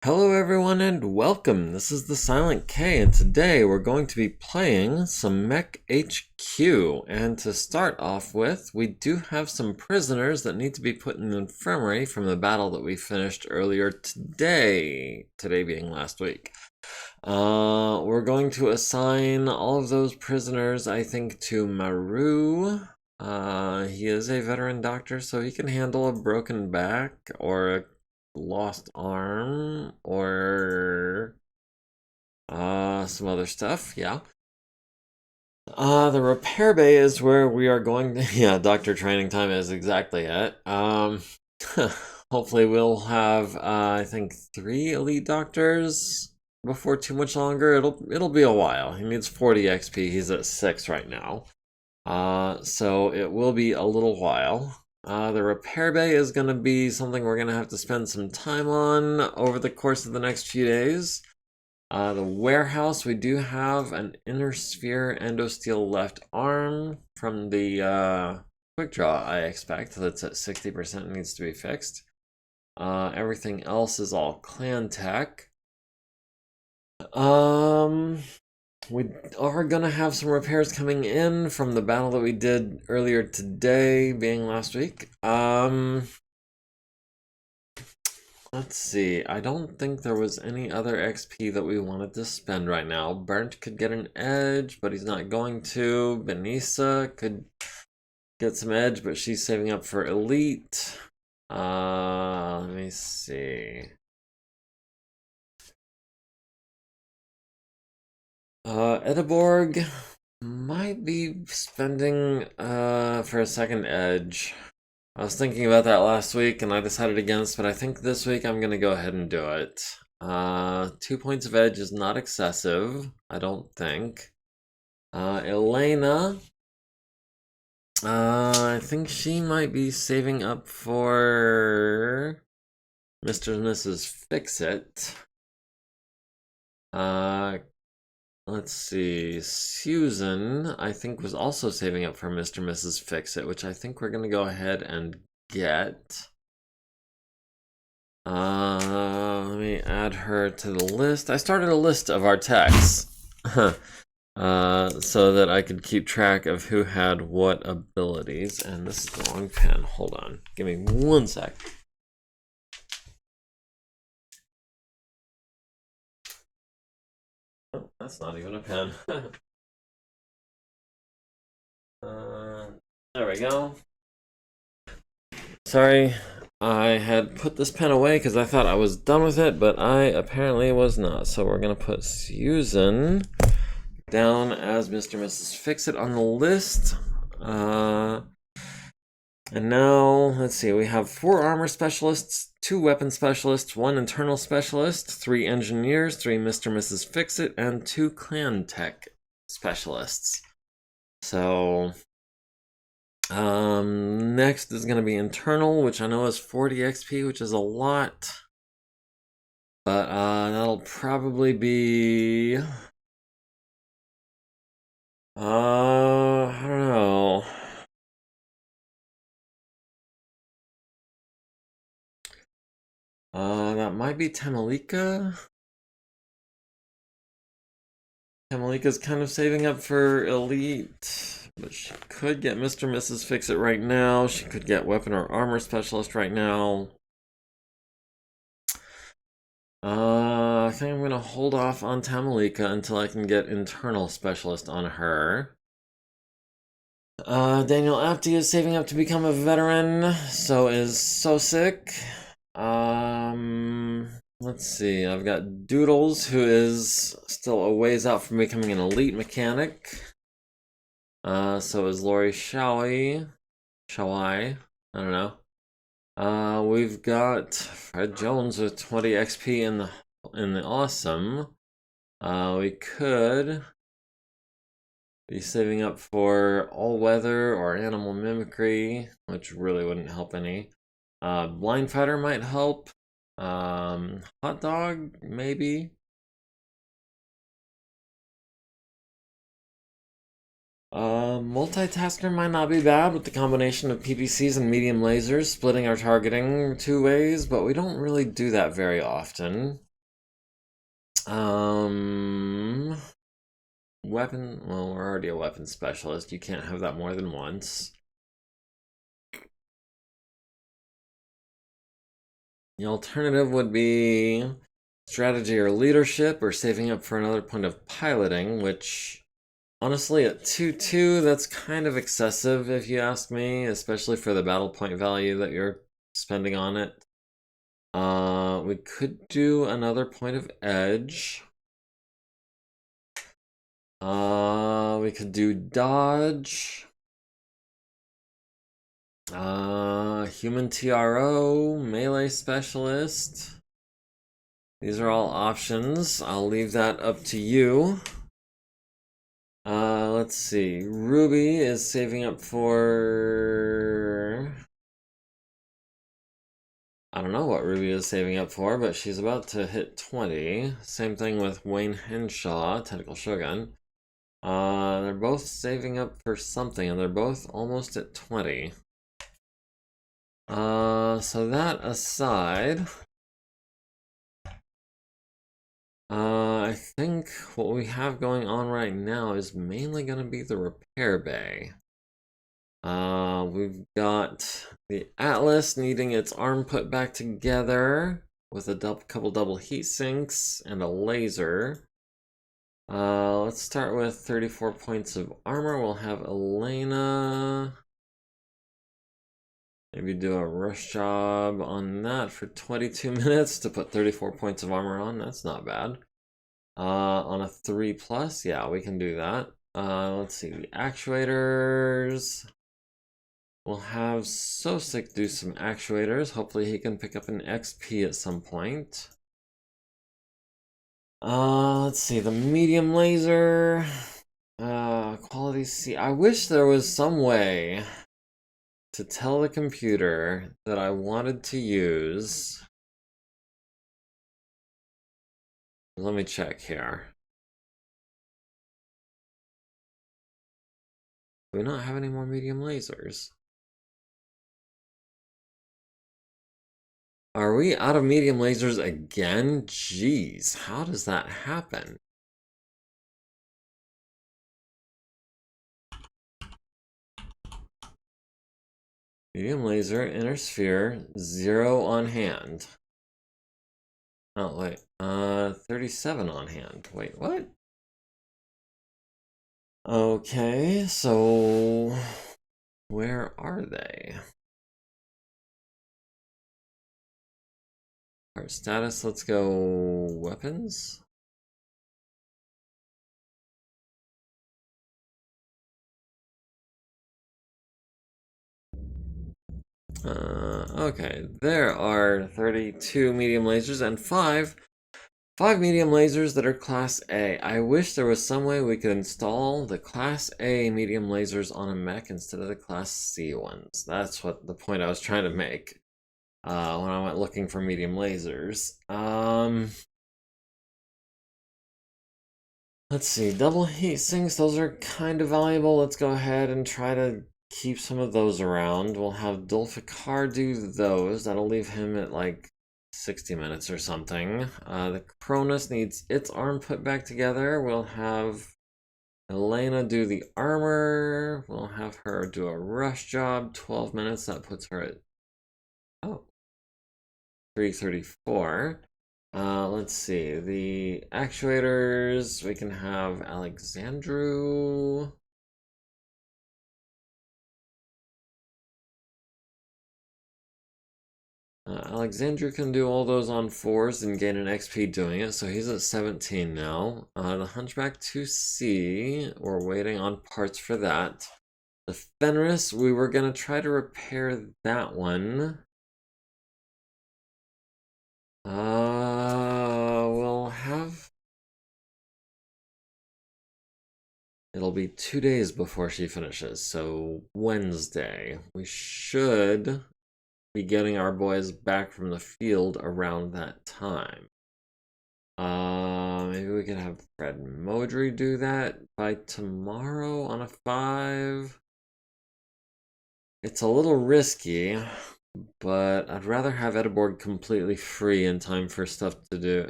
Hello everyone and welcome. This is the Silent K and today we're going to be playing some MekHQ. And to start off with, we do have some prisoners that need to be put in the infirmary from the battle that we finished earlier today. Today being last week. We're going to assign all of those prisoners, I think, to Maru. He is a veteran doctor, so he can handle a broken back or a lost arm or some other stuff. Yeah. The repair bay is where we are going to, yeah, doctor training time is exactly it. Hopefully we'll have I think 3 elite doctors before too much longer. It'll be a while. He needs 40 XP. He's at 6 right now. So it will be a little while. The repair bay is going to be something we're going to have to spend some time on over the course of the next few days. The warehouse, we do have an inner sphere endosteel left arm from the quick draw, I expect. That's at 60% and needs to be fixed. Everything else is all clan tech. We are gonna have some repairs coming in from the battle that we did earlier today, being last week. Let's see. I don't think there was any other XP that we wanted to spend right now. Burnt could get an edge, but he's not going to. Benissa could get some edge, but she's saving up for elite. Let me see. Edeborg might be spending for a second edge. I was thinking about that last week and I decided against, but I think this week I'm gonna go ahead and do it. 2 points of edge is not excessive, I don't think. Elena, I think she might be saving up for Mr. and Mrs. Fix-It. Let's see, Susan, I think, was also saving up for Mr. and Mrs. Fix-It, which I think we're going to go ahead and get. Let me add her to the list. I started a list of our techs so that I could keep track of who had what abilities. And this is the wrong pen. Hold on. Give me 1 sec. Oh, that's not even a pen. There we go. Sorry, I had put this pen away because I thought I was done with it, but I apparently was not. So we're going to put Susan down as Mr. and Mrs. Fix-It on the list. And now, let's see, we have 4 armor specialists, 2 weapon specialists, 1 internal specialist, 3 engineers, 3 Mr. and Mrs. Fix-It, and 2 clan tech specialists. So, next is going to be internal, which I know is 40 XP, which is a lot. But, that'll probably be... I don't know. That might be Tamalika. Tamalika's kind of saving up for elite, but she could get Mr. and Mrs. Fix-It right now. She could get weapon or armor specialist right now. I think I'm gonna hold off on Tamalika until I can get internal specialist on her. Daniel Apti is saving up to become a veteran, so is Sosick. Let's see, I've got Doodles, who is still a ways out from becoming an elite mechanic. So is Lori Shawai, I don't know. We've got Fred Jones with 20 XP in the awesome. We could be saving up for all weather or animal mimicry, which really wouldn't help any. Blind fighter might help. Hot dog, maybe. Multitasker might not be bad with the combination of PPCs and medium lasers, splitting our targeting 2 ways, but we don't really do that very often. Weapon, well, we're already a weapon specialist. You can't have that more than once. The alternative would be strategy or leadership, or saving up for another point of piloting, which honestly at 2-2, that's kind of excessive if you ask me, especially for the battle point value that you're spending on it. We could do another point of edge. We could do dodge. Human TRO, melee specialist. These are all options. I'll leave that up to you. Let's see. Ruby is saving up for... I don't know what Ruby is saving up for, but she's about to hit 20. Same thing with Wayne Henshaw, Tentacle Shogun. They're both saving up for something, and they're both almost at 20. So that aside, I think what we have going on right now is mainly going to be the repair bay. We've got the Atlas needing its arm put back together with a couple double heat sinks and a laser. Let's start with 34 points of armor. We'll have Elena maybe do a rush job on that for 22 minutes to put 34 points of armor on. That's not bad. On a 3+, yeah, we can do that. Let's see, the actuators. We'll have Sosic do some actuators. Hopefully he can pick up an XP at some point. Let's see, the medium laser. Quality C. I wish there was some way to tell the computer that I wanted to use. Let me check here. Do we not have any more medium lasers? Are we out of medium lasers again? Jeez, how does that happen? Medium laser, inner sphere, 0 on hand. Oh, wait. 37 on hand. Wait, what? Okay, so where are they? Our status, let's go weapons. Okay, there are 32 medium lasers and 5 medium lasers that are Class A. I wish there was some way we could install the Class A medium lasers on a mech instead of the Class C ones. That's what the point I was trying to make when I went looking for medium lasers. Let's see, double heat sinks, those are kind of valuable. Let's go ahead and try to keep some of those around. We'll have Dulfikar do those. That'll leave him at like 60 minutes or something. The Cronus needs its arm put back together. We'll have Elena do the armor. We'll have her do a rush job, 12 minutes. That puts her at, 334. Let's see, the actuators, we can have Alexandru. Alexandru can do all those on 4s and gain an XP doing it, so he's at 17 now. The Hunchback 2C, we're waiting on parts for that. The Fenris, we were going to try to repair that one. We'll have... It'll be 2 days before she finishes, so Wednesday. We should be getting our boys back from the field around that time. Maybe we can have Fred Modry do that by tomorrow on a 5. It's a little risky, but I'd rather have Ediborg completely free in time for stuff to do,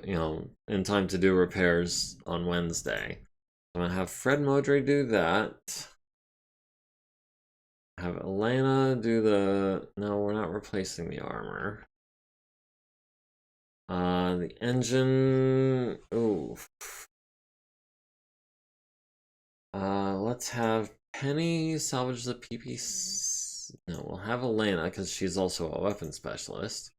in time to do repairs on Wednesday. I'm gonna have Fred Modry do that. Have Elena do the... No, we're not replacing the armor. The engine... Ooh. Let's have Penny salvage the PPC. No, we'll have Elena because she's also a weapon specialist.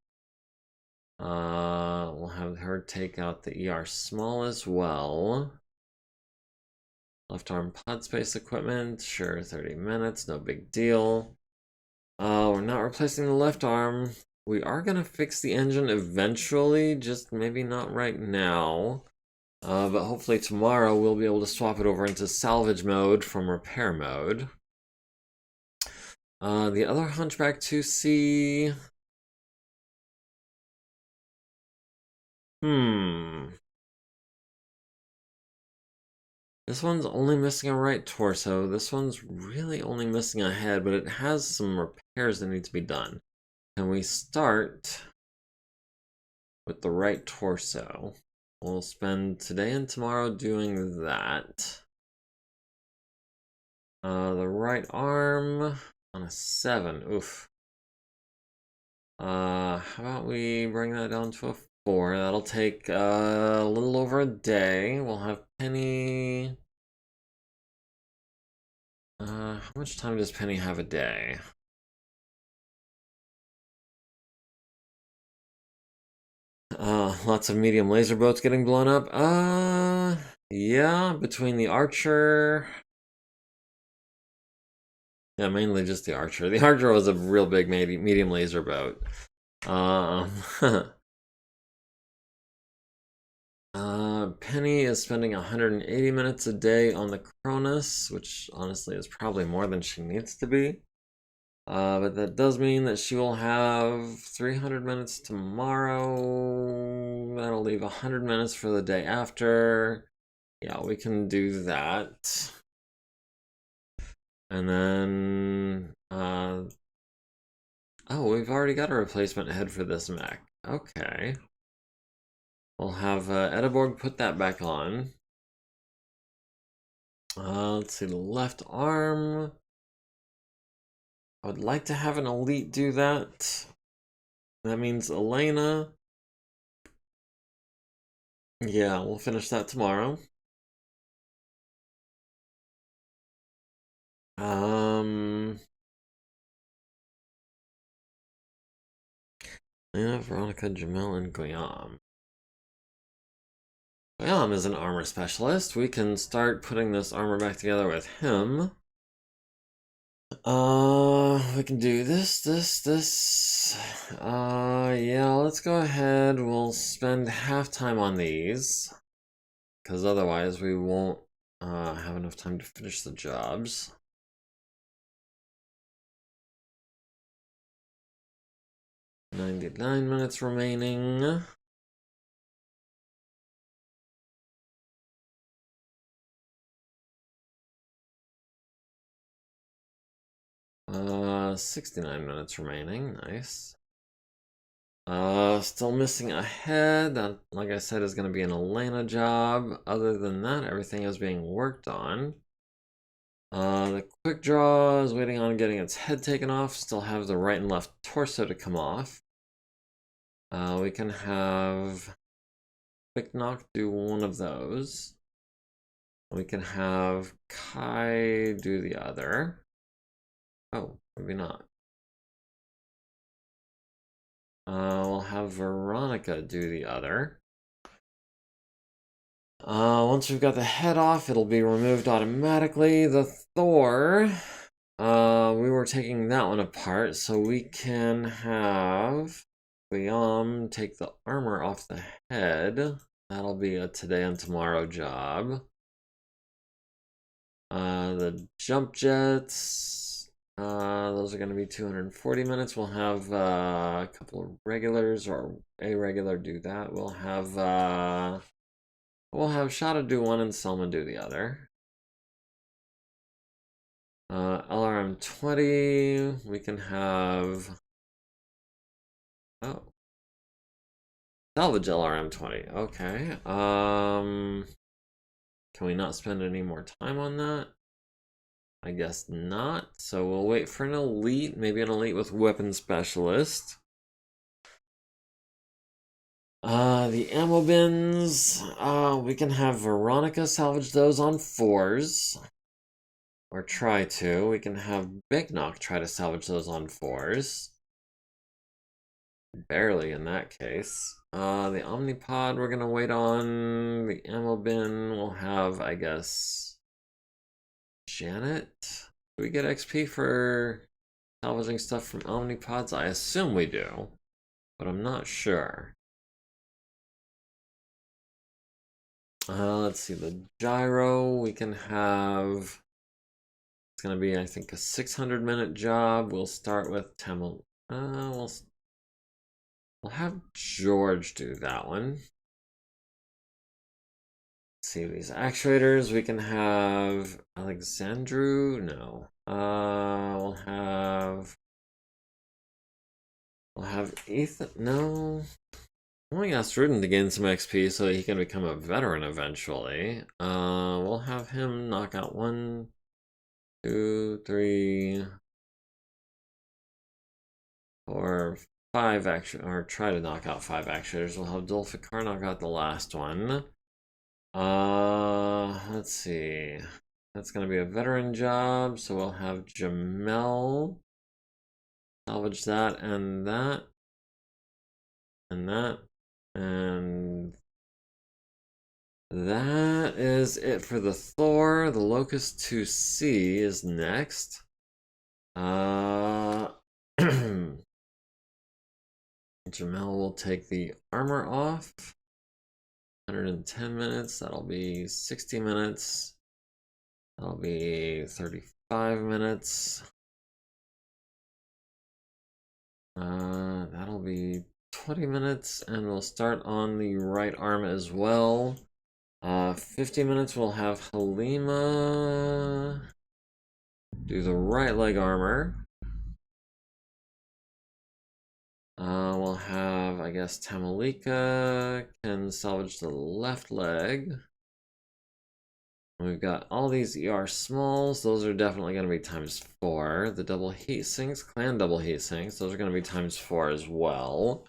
We'll have her take out the ER small as well. Left arm pod space equipment, sure, 30 minutes, no big deal. We're not replacing the left arm. We are gonna fix the engine eventually, just maybe not right now. But hopefully tomorrow we'll be able to swap it over into salvage mode from repair mode. The other Hunchback 2C... This one's only missing a right torso. This one's really only missing a head, but it has some repairs that need to be done. Can we start with the right torso? We'll spend today and tomorrow doing that. The right arm on a 7. Oof. How about we bring that down to a 4? That'll take a little over a day. We'll have Penny... how much time does Penny have a day? Lots of medium laser boats getting blown up. Yeah, between the Archer... Yeah, mainly just the Archer. The Archer was a real big medium laser boat. Penny is spending 180 minutes a day on the Cronus, which honestly is probably more than she needs to be. But that does mean that she will have 300 minutes tomorrow. That'll leave 100 minutes for the day after. Yeah, we can do that. And then, oh, we've already got a replacement head for this mech. Okay. We'll have Ediborg put that back on. Let's see, the left arm. I would like to have an elite do that. That means Elena. Yeah, we'll finish that tomorrow. Lena, Veronica, Jamel, and Guillaume. Guillaume is an armor specialist. We can start putting this armor back together with him. We can do this. Yeah, let's go ahead. We'll spend half time on these. Because otherwise we won't have enough time to finish the jobs. 99 minutes remaining. 69 minutes remaining. Nice. Still missing a head. That, like I said, is going to be an Elena job. Other than that, everything is being worked on. The quick draw is waiting on getting its head taken off. Still have the right and left torso to come off. We can have Quick Knock do one of those. We can have Kai do the other. Oh, maybe not. We'll have Veronica do the other. Once we've got the head off, it'll be removed automatically. The Thor, we were taking that one apart, so we can have Guillaume take the armor off the head. That'll be a today and tomorrow job. The jump jets, those are going to be 240 minutes. We'll have a couple of regulars, or a regular do that. We'll have Shada do one and Selma do the other. LRM 20, we can have Oh. Salvage LRM-20. Okay. Can we not spend any more time on that? I guess not. So we'll wait for an elite, maybe an elite with weapon specialist. The ammo bins, we can have Veronica salvage those on 4s. Or try to. We can have Big Knock try to salvage those on 4s. Barely in that case. The Omnipod we're gonna wait on. The ammo bin we'll have, I guess, Janet. Do we get XP for salvaging stuff from Omnipods? I assume we do, but I'm not sure. Let's see, the gyro we can have. It's gonna be, I think, a 600-minute job. We'll start with Tamil. We'll have George do that one. Let's see, these actuators we can have Alexandru. No. We'll have Ethan. No. I'm gonna ask Rudin to gain some XP so he can become a veteran eventually. We'll have him knock out 1, 2, 3, 4, 5 or try to knock out 5 actuators. We'll have Dulfikar knock out the last one. Let's see. That's gonna be a veteran job, so we'll have Jamel salvage that and that. And that. And that is it for the Thor. The Locust 2C is next. Jamel will take the armor off. 110 minutes. That'll be 60 minutes. That'll be 35 minutes. That'll be 20 minutes, and we'll start on the right arm as well. 50 minutes we'll have Halima do the right leg armor. We'll have, I guess, Tamalika can salvage the left leg. We've got all these ER smalls. Those are definitely going to be ×4. The double heat sinks, clan double heat sinks. Those are going to be ×4 as well.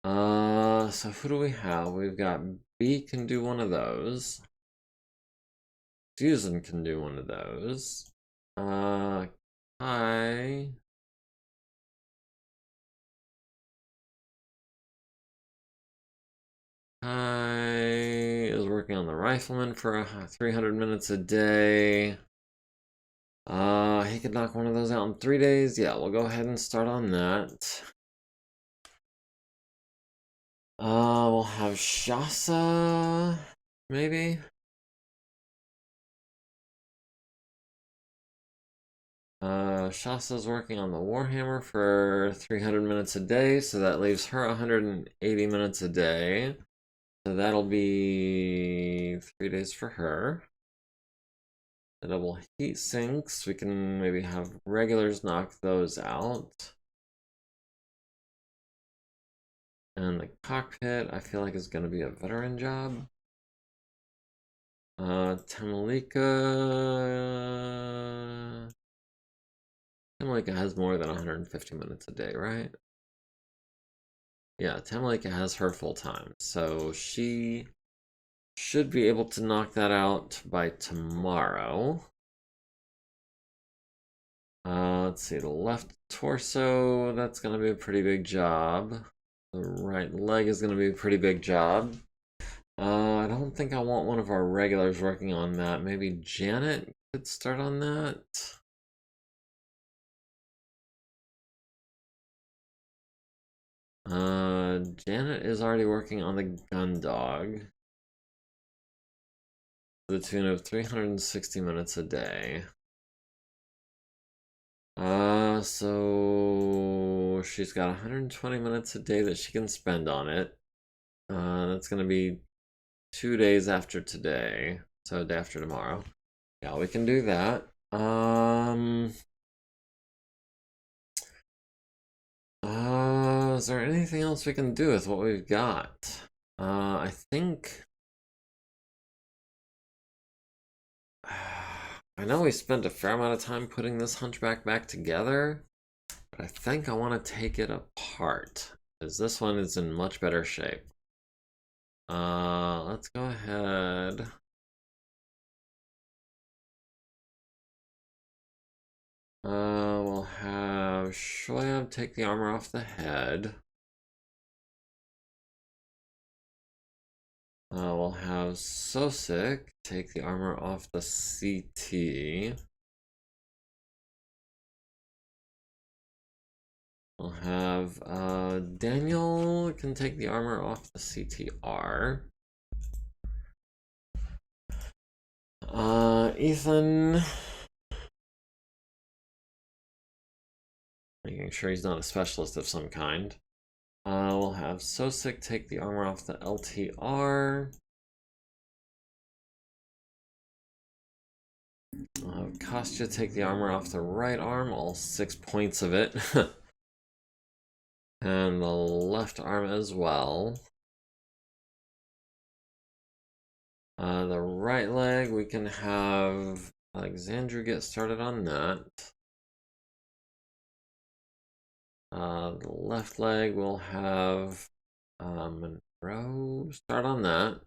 So who do we have? We've got B can do one of those. Susan can do one of those. Kai is working on the rifleman for 300 minutes a day. He could knock one of those out in 3 days. Yeah, we'll go ahead and start on that. We'll have Shasa, maybe. Shasa's working on the Warhammer for 300 minutes a day, so that leaves her 180 minutes a day. So that'll be 3 days for her. The double heat sinks, we can maybe have regulars knock those out. And the cockpit, I feel like is going to be a veteran job. Tamalika has more than 150 minutes a day, right? Yeah, Tamalika has her full time, so she should be able to knock that out by tomorrow. Let's see, the left torso, that's going to be a pretty big job. The right leg is going to be a pretty big job. I don't think I want one of our regulars working on that. Maybe Janet could start on that. Janet is already working on the gun dog. To the tune of 360 minutes a day. So she's got 120 minutes a day that she can spend on it. That's gonna be 2 days after today, so day after tomorrow. Yeah, we can do that. Is there anything else we can do with what we've got? I think... I know we spent a fair amount of time putting this hunchback back together, but I think I want to take it apart, because this one is in much better shape. Let's go ahead. We'll have Shoyab take the armor off the head. We'll have Sosik take the armor off the CT. We'll have Daniel can take the armor off the CTR. Ethan, making sure he's not a specialist of some kind. We'll have Sosik take the armor off the LTR. We'll have Kostya take the armor off the right arm, all 6 points of it. And the left arm as well. The right leg, we can have Alexandru get started on that. The left leg, we'll have Monroe start on that.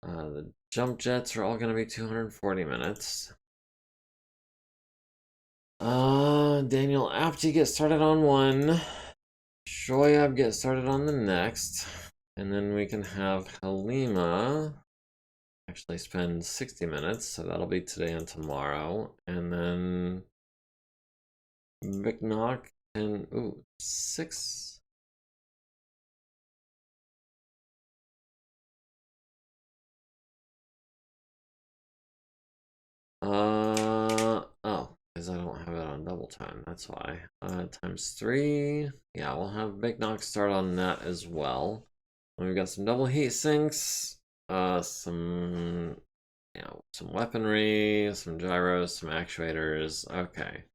The jump jets are all going to be 240 minutes. Daniel Apti get started on one. Shoyab get started on the next. And then we can have Halima actually spend 60 minutes, so that'll be today and tomorrow. And then MekHQ and, ooh, 6. Oh, because I don't have it on double time, that's why. Times 3. Yeah, we'll have MekHQ start on that as well. And we've got some double heat sinks, some weaponry, some gyros, some actuators. Okay.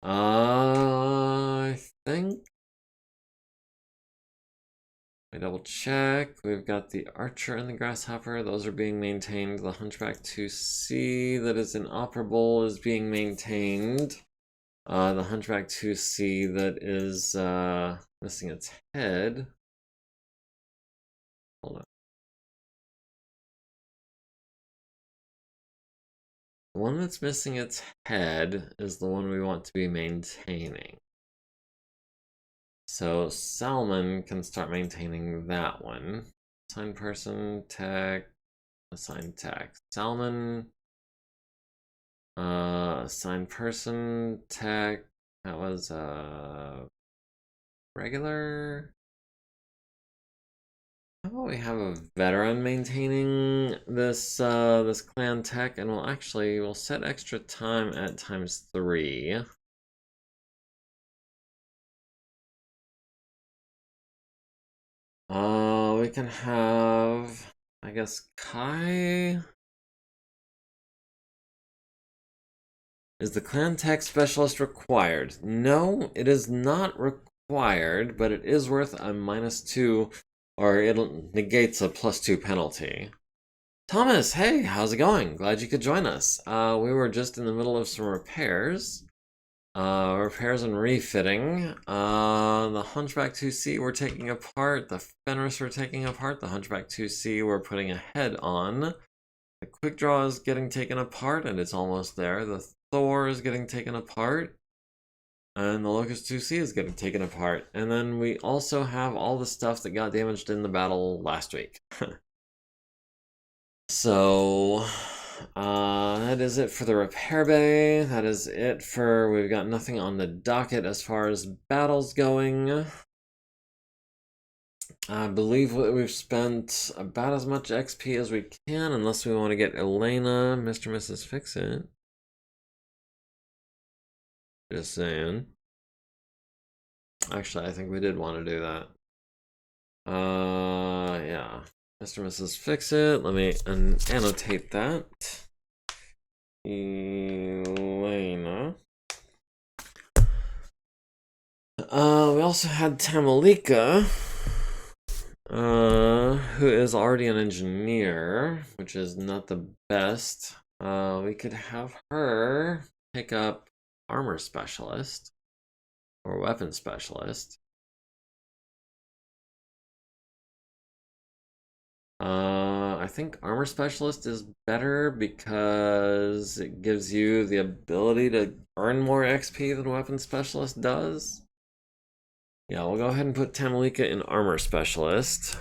I think I double check. We've got the Archer and the Grasshopper. Those are being maintained. The Hunchback 2C that is inoperable is being maintained. The Hunchback 2C that is missing its head. Hold on. The one that's missing its head is the one we want to be maintaining. So Salmon can start maintaining that one. Assign person, tech, assign tech. Salmon, assign person, tech. That was regular. How about we have a veteran maintaining this this clan tech, and we'll set extra time at times 3. We can have, I guess, Kai. Is the clan tech specialist required? No, it is not required, but it is worth a -2, or it negates a +2 penalty. Thomas, hey, how's it going? Glad you could join us. We were just in the middle of some repairs. Repairs and refitting. The Hunchback 2C we're taking apart. The Fenris we're taking apart. The Hunchback 2C we're putting a head on. The Quick Draw is getting taken apart, and it's almost there. The Thor is getting taken apart. And the Locust 2C is getting taken apart. And then we also have all the stuff that got damaged in the battle last week. So, that is it for the repair bay. That is it for, we've got nothing on the docket as far as battles going. I believe we've spent about as much XP as we can, unless we want to get Elena, Mr. and Mrs. Fix-It. Just saying. Actually, I think we did want to do that. Yeah. Mr. and Mrs. Fix-It. Let me annotate that. Elena. We also had Tamalika, who is already an engineer, which is not the best. We could have her pick up armor specialist or weapon specialist. I think armor specialist is better because it gives you the ability to earn more XP than weapon specialist does. Yeah, we'll go ahead and put Tamalika in armor specialist.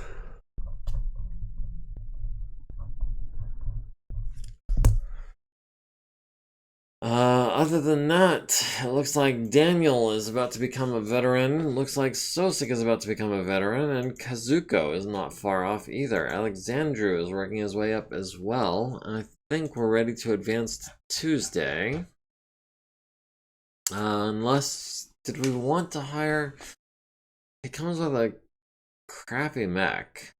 Other than that, it looks like Daniel is about to become a veteran. It looks like Sosik is about to become a veteran, and Kazuko is not far off either. Alexandru is working his way up as well. I think we're ready to advance to Tuesday. Unless, did we want to hire? He comes with a crappy mech.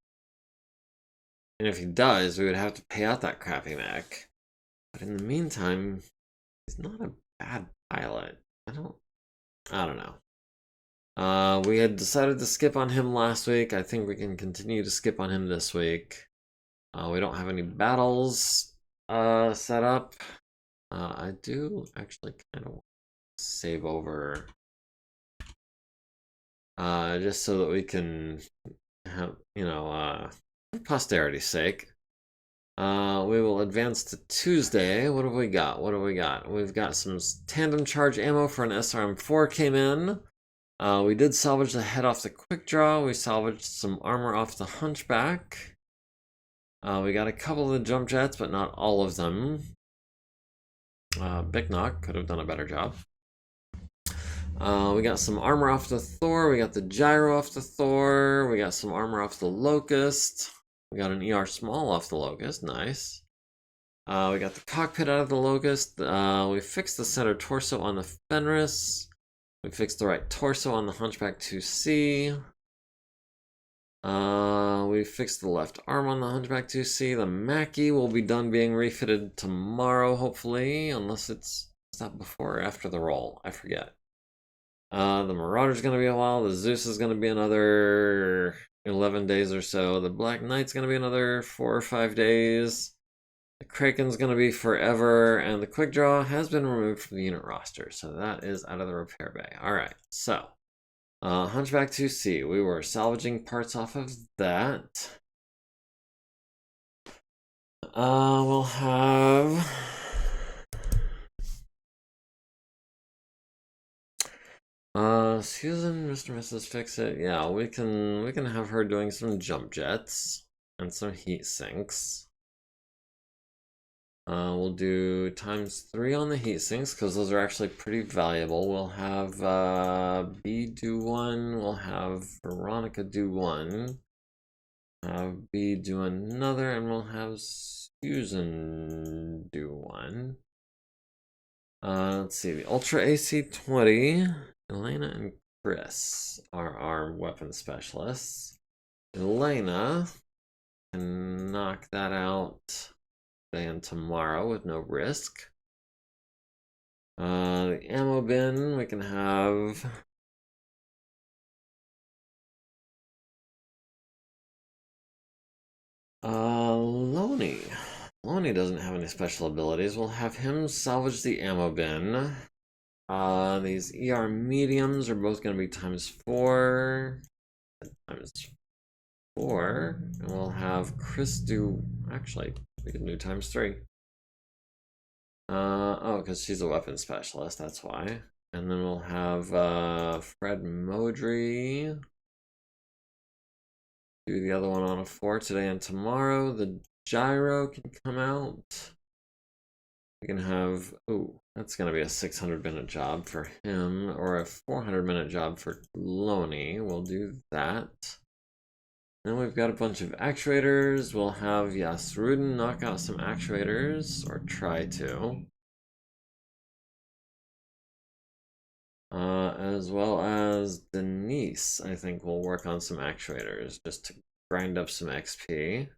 And if he does, we would have to pay out that crappy mech. But in the meantime, he's not a bad pilot. I don't know. We had decided to skip on him last week. I think we can continue to skip on him this week. We don't have any battles set up. I do actually kind of want to save over just so that we can have, for posterity's sake. We will advance to Tuesday. What have we got? We've got some tandem charge ammo for an SRM4 came in. We did salvage the head off the quick draw. We salvaged some armor off the hunchback. We got a couple of the jump jets, but not all of them. Big Knock could have done a better job. We got some armor off the Thor. We got the gyro off the Thor. We got some armor off the Locust. We got an ER small off the Locust. Nice. We got the cockpit out of the Locust. We fixed the center torso on the Fenris. We fixed the right torso on the Hunchback 2C. We fixed the left arm on the Hunchback 2C. The Mackie will be done being refitted tomorrow, hopefully, unless it's not before or after the roll. I forget. The Marauder's gonna be a while. The Zeus is gonna be another 11 days or so. The Black Knight's gonna be another 4 or 5 days. The Kraken's gonna be forever, and the Quick Draw has been removed from the unit roster, so that is out of the repair bay. Alright, so Hunchback 2C, we were salvaging parts off of that. We'll have Susan, Mr. and Mrs. Fix It. Yeah, we can have her doing some jump jets and some heat sinks. We'll do ×3 on the heat sinks because those are actually pretty valuable. We'll have B do one. We'll have Veronica do one. Have B do another, and we'll have Susan do one. Let's see, the Ultra AC-20. Elena and Chris are our weapon specialists. Elena can knock that out today and tomorrow with no risk. The ammo bin, we can have Loney. Loney doesn't have any special abilities. We'll have him salvage the ammo bin. These ER mediums are both going to be ×4. ×4. And we'll have Chris do... Actually, we can do ×3. Oh, because she's a weapon specialist, that's why. And then we'll have Fred Modry do the other one on a 4 today and tomorrow. The gyro can come out. We can have, ooh, that's going to be a 600-minute job for him, or a 400-minute job for Loney. We'll do that. Then we've got a bunch of actuators. We'll have Yasrudin knock out some actuators, or try to. As well as Denise, I think, will work on some actuators just to grind up some XP.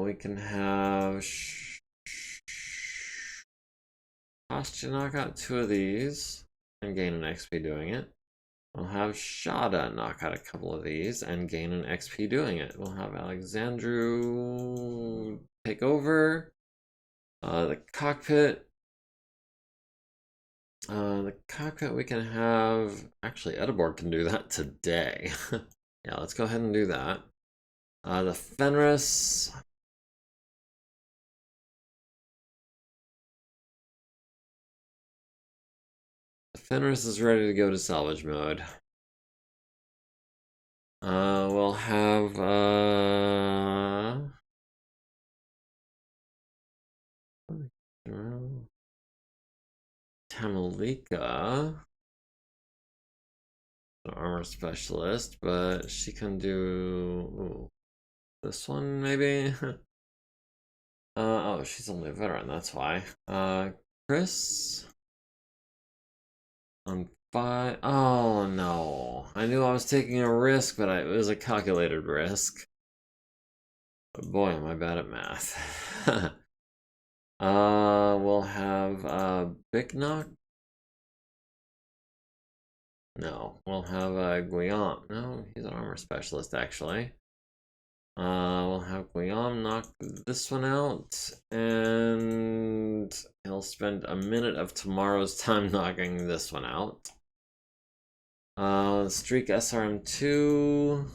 We can have Kostya knock out 2 of these and gain an XP doing it. We'll have Shada knock out a couple of these and gain an XP doing it. We'll have Alexandru take over. The cockpit. The cockpit we can have... Actually, Edeborg can do that today. Yeah, let's go ahead and do that. The Fenris... The Fenris is ready to go to salvage mode. We'll have, Tamalika, an armor specialist, but she can do this one maybe. Oh, she's only a veteran, that's why. Chris on 5. Oh no, I knew I was taking a risk, but it was a calculated risk. But boy, am I bad at math. We'll have Big Knock. No, we'll have Guillaume. No, he's an armor specialist actually. We'll have Guillaume knock this one out, and he'll spend a minute of tomorrow's time knocking this one out. Streak SRM2.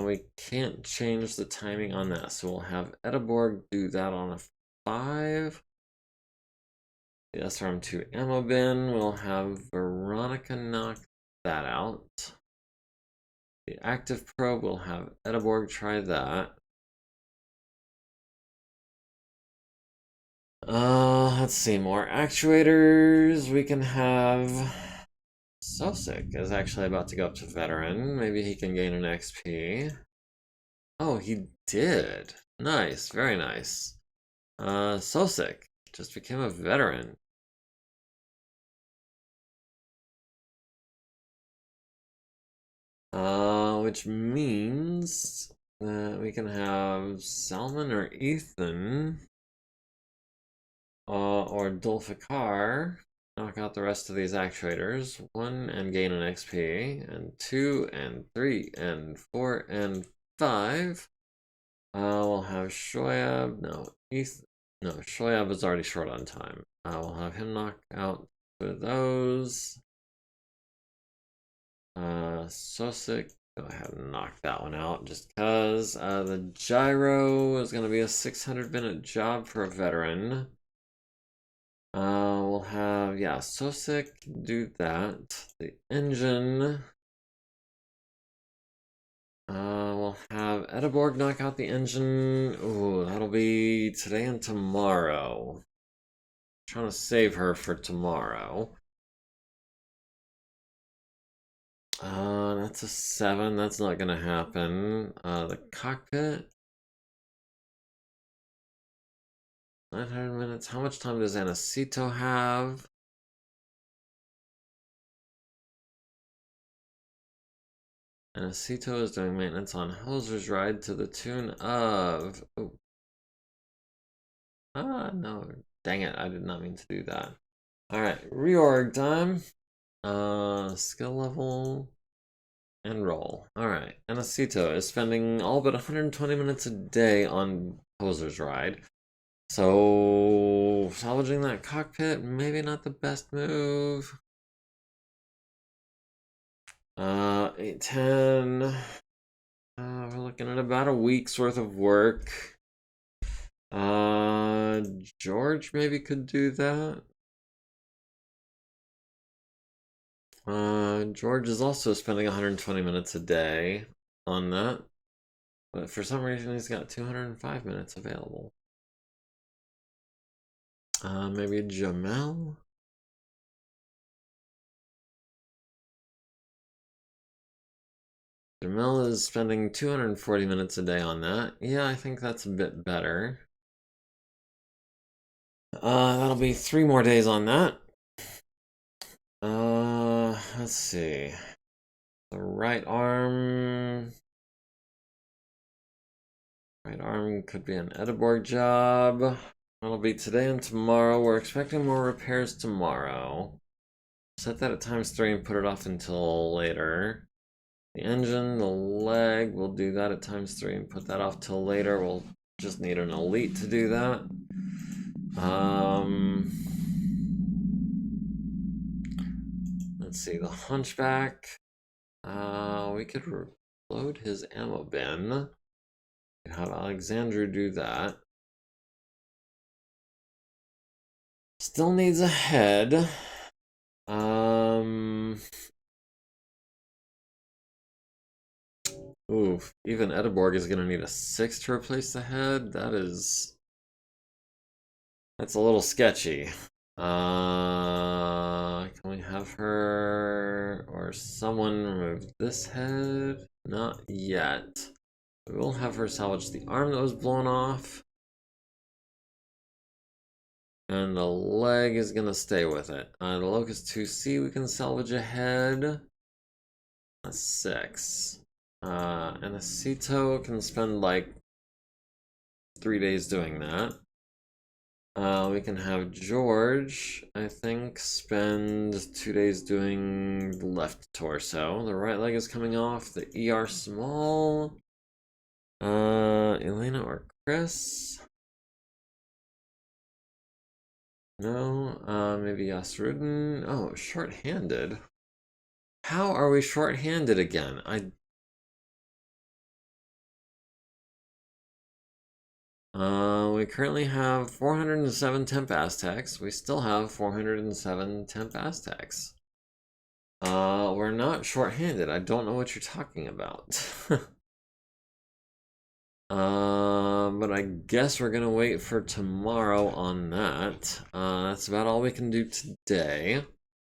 We can't change the timing on that, so we'll have Edeborg do that on a 5. The SRM2 ammo bin, we'll have Veronica knock that out. The active probe, we'll have Edeborg try that. Let's see, more actuators. We can have Sosik is actually about to go up to veteran. Maybe he can gain an XP. Oh, he did. Nice, very nice. Sosik just became a veteran. Which means that we can have Salman or Ethan or Dulfikar knock out the rest of these actuators. 1 and gain an XP, and 2 and 3 and 4 and 5. We'll have Shoyab. No, Ethan. No, Shoyab is already short on time. We'll have him knock out for those. Sosik, go ahead and knock that one out just because. The gyro is going to be a 600-minute job for a veteran. We'll have, yeah, Sosik do that. The engine. We'll have Edeborg knock out the engine. Ooh, that'll be today and tomorrow. Trying to save her for tomorrow. That's a 7. That's not gonna happen. The cockpit. 900 minutes. How much time does Anacito have? Anacito is doing maintenance on Hoser's ride to the tune of... Oh. No. Dang it, I did not mean to do that. Alright, reorg time. Skill level... and roll. Alright, Anacito is spending all but 120 minutes a day on Hoser's ride. So, salvaging that cockpit, maybe not the best move. 810. We're looking at about a week's worth of work. George maybe could do that. George is also spending 120 minutes a day on that. But for some reason he's got 205 minutes available. Maybe Jamel? Jamel is spending 240 minutes a day on that. Yeah, I think that's a bit better. That'll be 3 more days on that. Let's see. The right arm... Right arm could be an Edeborg job. That'll be today and tomorrow. We're expecting more repairs tomorrow. Set that at ×3 and put it off until later. The engine, the leg, we'll do that at ×3 and put that off till later. We'll just need an elite to do that. Let's see, the hunchback. We could load his ammo bin. Have Alexandru do that. Still needs a head. Oof, even Ediborg is gonna need a 6 to replace the head. That's a little sketchy. Can we have her or someone remove this head? Not yet. We will have her salvage the arm that was blown off. And the leg is gonna stay with it. The Locust 2C, we can salvage a head. That's 6. And Acito can spend like 3 days doing that. We can have George, I think, spend 2 days doing the left torso. The right leg is coming off. The ER small. Elena or Chris? No. Maybe Yasrudin. Oh, short-handed. How are we short-handed again? We currently have 407 temp Aztecs. We still have 407 temp Aztecs. We're not short-handed. I don't know what you're talking about. But I guess we're gonna wait for tomorrow on that. That's about all we can do today.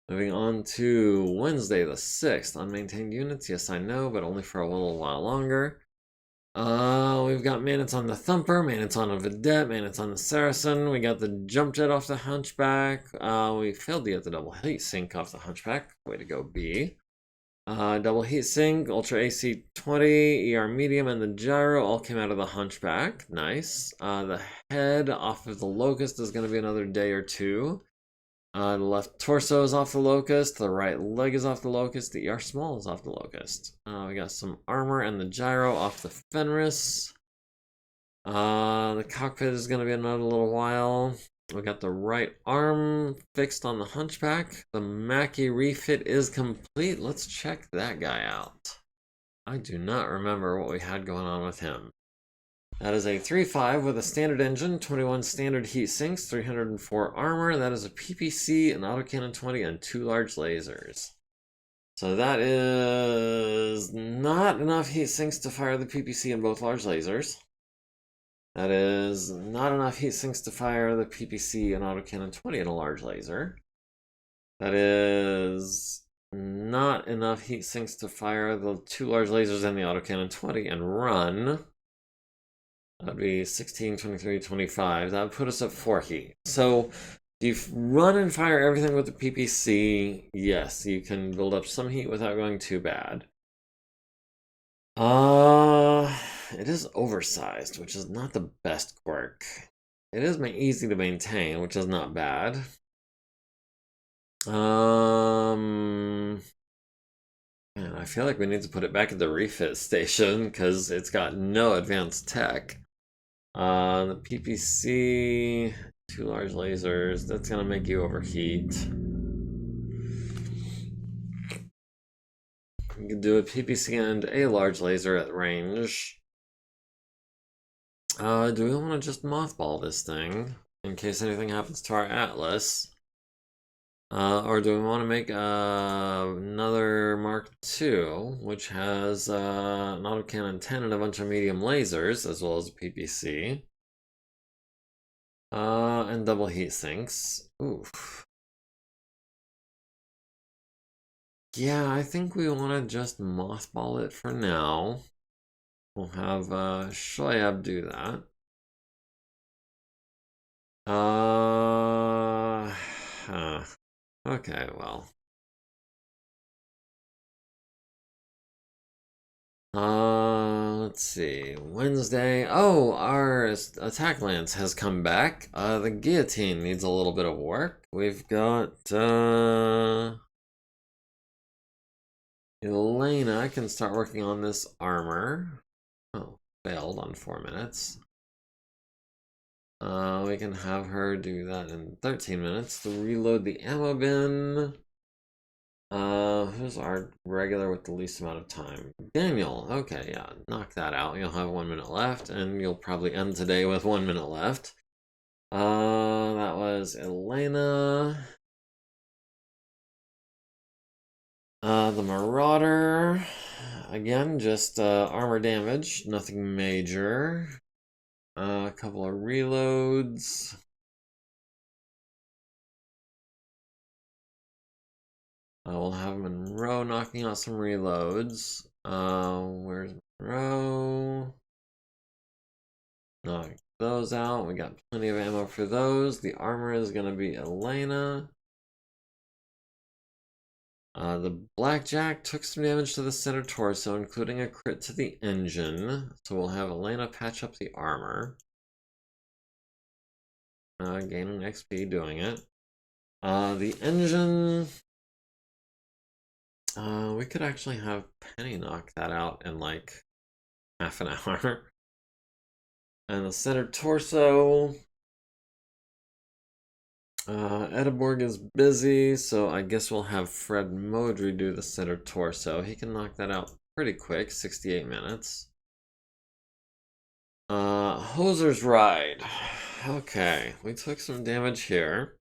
Moving on to Wednesday the 6th. Unmaintained units, yes I know, but only for a little while longer. We've got maintenance on the Thumper, maintenance on a Vedette, maintenance on the Saracen. We got the jump jet off the Hunchback. We failed to get the double heat sink off the Hunchback. Way to go, B. Double heat sink, Ultra AC 20, ER medium, and the gyro all came out of the Hunchback. Nice. The head off of the Locust is going to be another day or two. The left torso is off the Locust, the right leg is off the Locust, the ER small is off the Locust. We got some armor and the gyro off the Fenris. The cockpit is going to be another little while. We got the right arm fixed on the Hunchback. The Mackie refit is complete. Let's check that guy out. I do not remember what we had going on with him. That is a 3.5 with a standard engine, 21 standard heat sinks, 304 armor. That is a PPC, an autocannon 20, and 2 large lasers. So that is not enough heat sinks to fire the PPC and both large lasers. That is not enough heat sinks to fire the PPC and autocannon 20 and a large laser. That is not enough heat sinks to fire the 2 large lasers and the autocannon 20 and run. That'd be 16, 23, 25. That would put us at 4 heat. So if you run and fire everything with the PPC, yes, you can build up some heat without going too bad. It is oversized, which is not the best quirk. It is easy to maintain, which is not bad. Man, I feel like we need to put it back at the refit station because it's got no advanced tech. The PPC, 2 large lasers, that's gonna make you overheat. You can do a PPC and a large laser at range. Do we want to just mothball this thing in case anything happens to our Atlas? Or do we want to make another Mark II, which has an autocannon 10 and a bunch of medium lasers, as well as a PPC? And double heat sinks. Oof. Yeah, I think we want to just mothball it for now. We'll have Shoyab do that. Okay, well. Let's see. Wednesday. Oh, our attack lance has come back. The guillotine needs a little bit of work. We've got, Elena can start working on this armor. Oh, failed on 4 minutes. We can have her do that in 13 minutes to reload the ammo bin. Who's our regular with the least amount of time? Daniel. Okay, yeah, knock that out. You'll have 1 minute left, and you'll probably end today with 1 minute left. That was Elena. The Marauder. Again, just armor damage, nothing major. A couple of reloads. We'll have Monroe knocking out some reloads. Where's Monroe? Knock those out. We got plenty of ammo for those. The armor is going to be Elena. The Blackjack took some damage to the center torso, including a crit to the engine. So we'll have Elena patch up the armor. Gaining XP doing it. The engine... we could actually have Penny knock that out in like half an hour. And the center torso... Ediborg is busy, so I guess we'll have Fred Modry do the center torso. He can knock that out pretty quick, 68 minutes. Hoser's Ride. Okay, we took some damage here.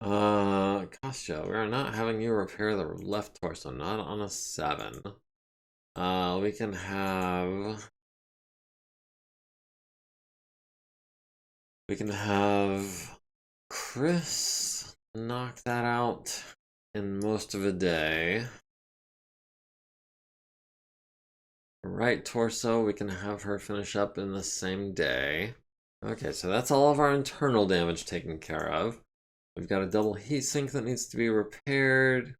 Kostya, we are not having you repair the left torso, not on a 7. We can have... We can have Chris knock that out in most of a day. Right torso, we can have her finish up in the same day. Okay, so that's all of our internal damage taken care of. We've got a double heatsink that needs to be repaired.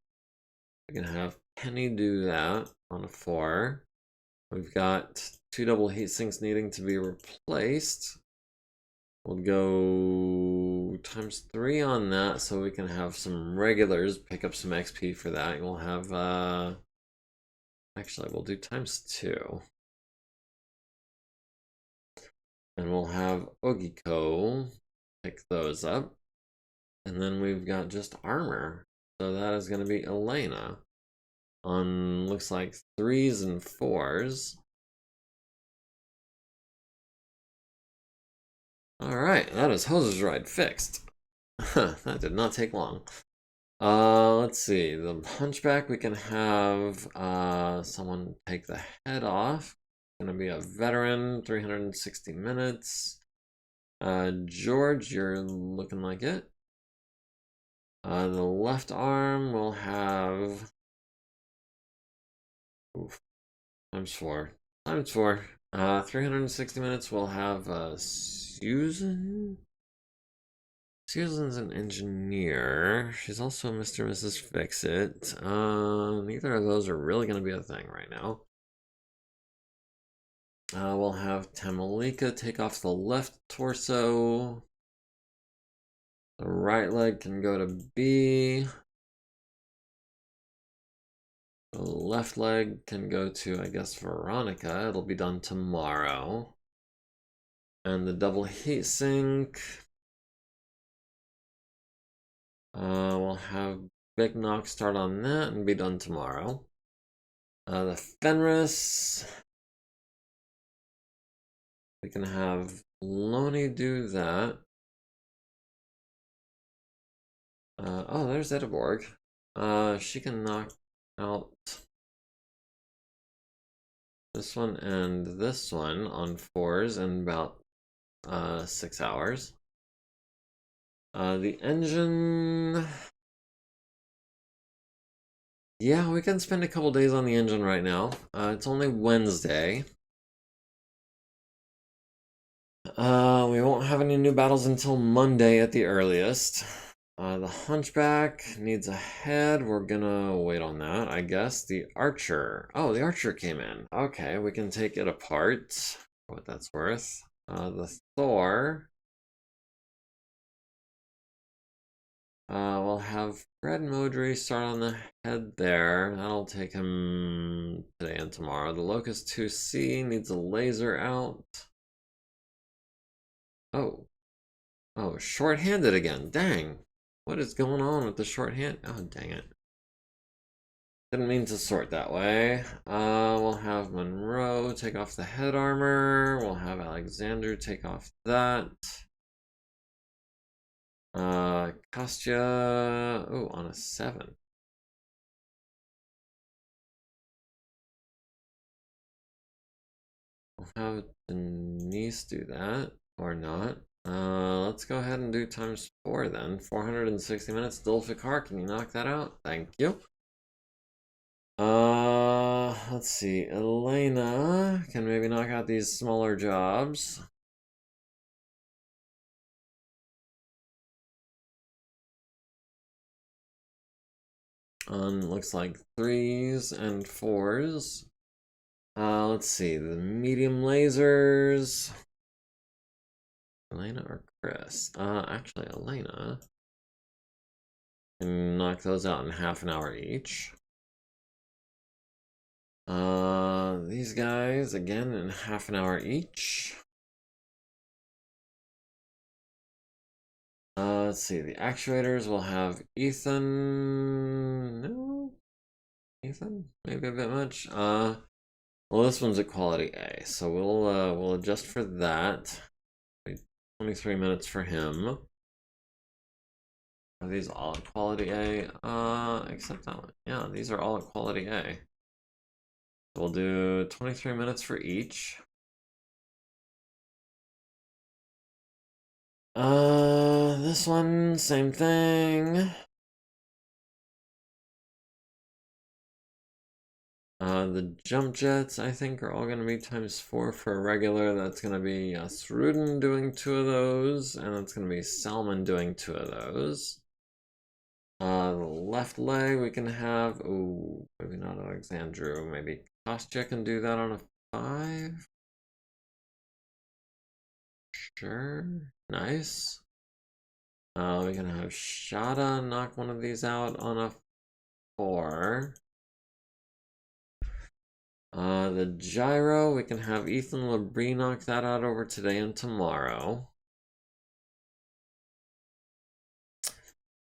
We can have Penny do that on a 4. We've got 2 double heatsinks needing to be replaced. We'll go ×3 on that so we can have some regulars pick up some XP for that. We'll have, actually, we'll do ×2. And we'll have Ogiko pick those up. And then we've got just armor. So that is going to be Elena on, looks like 3s and 4s. Alright, that is Hoser's Ride fixed. That did not take long. Let's see. The Hunchback, we can have someone take the head off. Gonna be a veteran, 360 minutes. George, you're looking like it. The left arm will have... Oof. ×4. ×4. 360 minutes, we'll have Susan? Susan's an engineer. She's also Mr. and Mrs. Fix-It. Neither of those are really going to be a thing right now. We'll have Tamalika take off the left torso. The right leg can go to B. The left leg can go to, I guess, Veronica. It'll be done tomorrow. And the double heatsink. We'll have Big Knock start on that and be done tomorrow. The Fenris. We can have Loney do that. Oh, there's Ediborg. She can knock out this one and this one on 4s in about 6 hours. The engine... Yeah, we can spend a couple days on the engine right now. It's only Wednesday. We won't have any new battles until Monday at the earliest. The hunchback needs a head. We're gonna wait on that, I guess. The archer. Oh, the archer came in. Okay, we can take it apart for what that's worth. The Thor. We'll have Fred Modry start on the head there. That'll take him today and tomorrow. The Locust 2C needs a laser out. Oh. Oh, short-handed again. Dang. What is going on with the shorthand? Oh, dang it. Didn't mean to sort that way. We'll have Monroe take off the head armor. We'll have Alexander take off that. Kostya. Oh, on a 7. We'll have Denise do that. Or not. Let's go ahead and do ×4 then. 460 minutes. Dulfikar, can you knock that out? Thank you. Let's see. Elena can maybe knock out these smaller jobs. Looks like 3s and 4s. Let's see. The medium lasers. Elena or Chris? Actually, Elena can knock those out in half an hour each. These guys again in half an hour each. Let's see. The actuators will have Ethan. No, Ethan, maybe a bit much. Well, this one's at quality A, so we'll adjust for that. 23 minutes for him. Are these all at quality A? Except that one. Yeah, these are all at quality A. We'll do 23 minutes for each. This one, same thing. The jump jets, I think, are all going to be ×4 for a regular. That's going to be Rudin doing 2 of those, and that's going to be Salmon doing 2 of those. The left leg we can have, oh, maybe not Alexandru, maybe Kostya can do that on a 5. Sure, nice. We can have Shada knock one of these out on a 4. The gyro, we can have Ethan Labrie knock that out over today and tomorrow.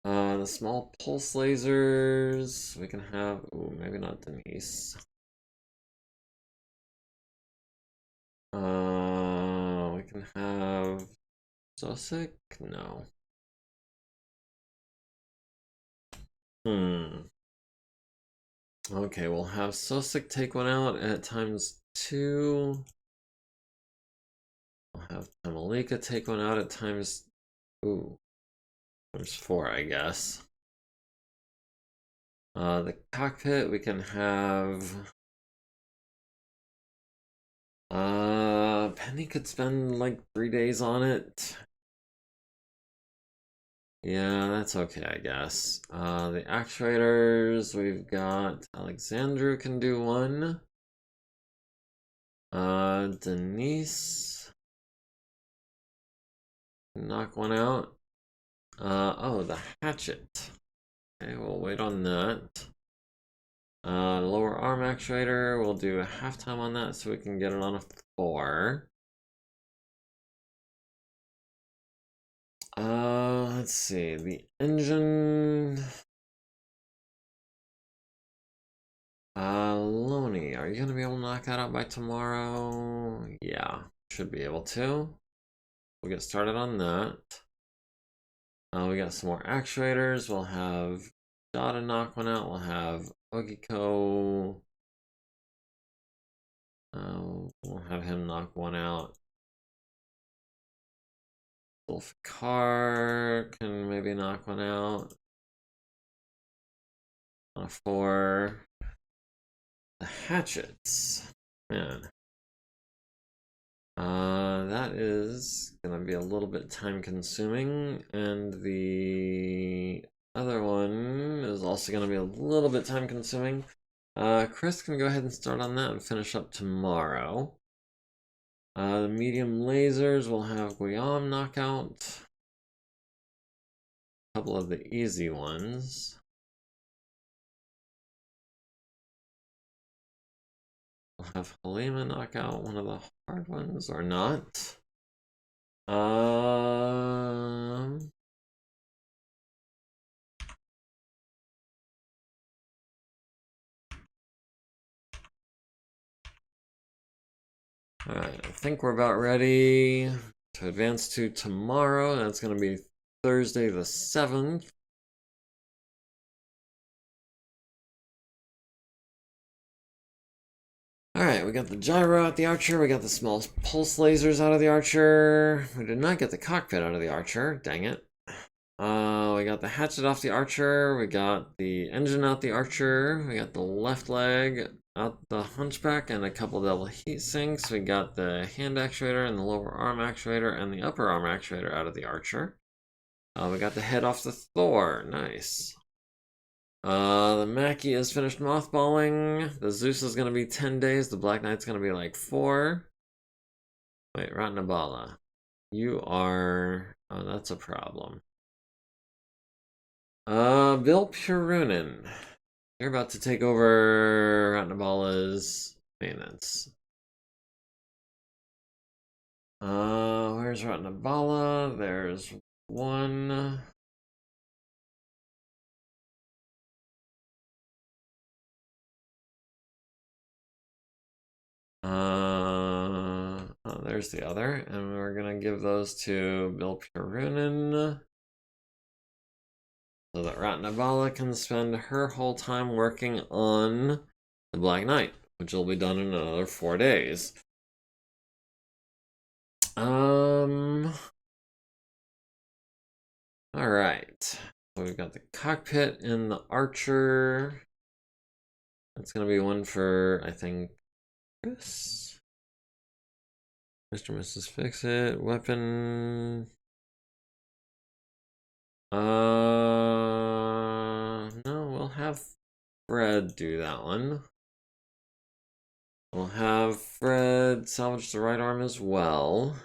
The small pulse lasers, we can have, oh, maybe not Denise. We can have Zosik? No. Okay, we'll have Sosik take one out at ×2. We'll have Tamalika take one out at ×4, I guess. The cockpit, we can have... Penny could spend like 3 days on it. Yeah, that's okay, I guess. The actuators, we've got Alexandru can do 1. Denise, knock 1 out. Oh, the hatchet. Okay, we'll wait on that. Lower arm actuator, we'll do a halftime on that so we can get it on a 4. Let's see, the engine. Loney, are you gonna be able to knock that out by tomorrow? Yeah, should be able to. We'll get started on that. We got some more actuators. We'll have Dada knock one out. We'll have Ogiko. We'll have him knock 1 out. Wolfcar can maybe knock 1 out. On a 4. The hatchets. Man. That is gonna be a little bit time consuming, and the other one is also gonna be a little bit time consuming. Chris can go ahead and start on that and finish up tomorrow. The medium lasers will have Guillaume knockout. A couple of the easy ones. We'll have Halima knock out one of the hard ones or not. Alright, I think we're about ready to advance to tomorrow. That's going to be Thursday the 7th. Alright, we got the gyro at the archer, we got the small pulse lasers out of the archer. We did not get the cockpit out of the archer, dang it. We got the hatchet off the archer, we got the engine out the archer, we got the left leg out the hunchback and a couple double heat sinks. We got the hand actuator and the lower arm actuator and the upper arm actuator out of the archer. We got the head off the Thor, nice. The Mackie is finished mothballing. The Zeus is gonna be 10 days, the Black Knight's gonna be like 4. Wait, Ratnabala. You are... oh, that's a problem. Bill Purunin. You're about to take over Ratnabala's maintenance. Where's Ratnabala? There's one. Oh, there's the other, and we're gonna give those to Bill Purunin so that Ratnabala can spend her whole time working on the Black Knight, which will be done in another 4 days. Alright. So we've got the cockpit and the archer. That's gonna be one for, I think, Chris? Mr. and Mrs. Fix It. Weapon. No, we'll have Fred do that one. We'll have Fred salvage the right arm as well.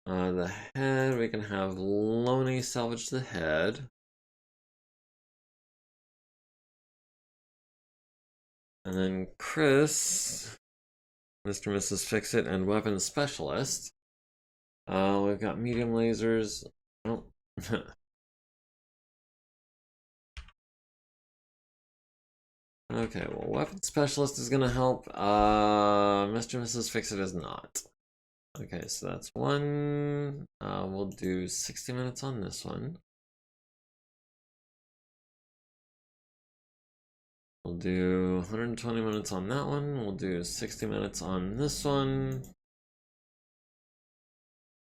The head, we can have Loney salvage the head. And then Chris, Mr. and Mrs. Fix It, and weapons specialist. We've got medium lasers. Oh. Okay, well, weapon specialist is gonna help. Mr. and Mrs. Fix It is not. Okay, so that's one. We'll do 60 minutes on this one. We'll do 120 minutes on that one. We'll do 60 minutes on this one.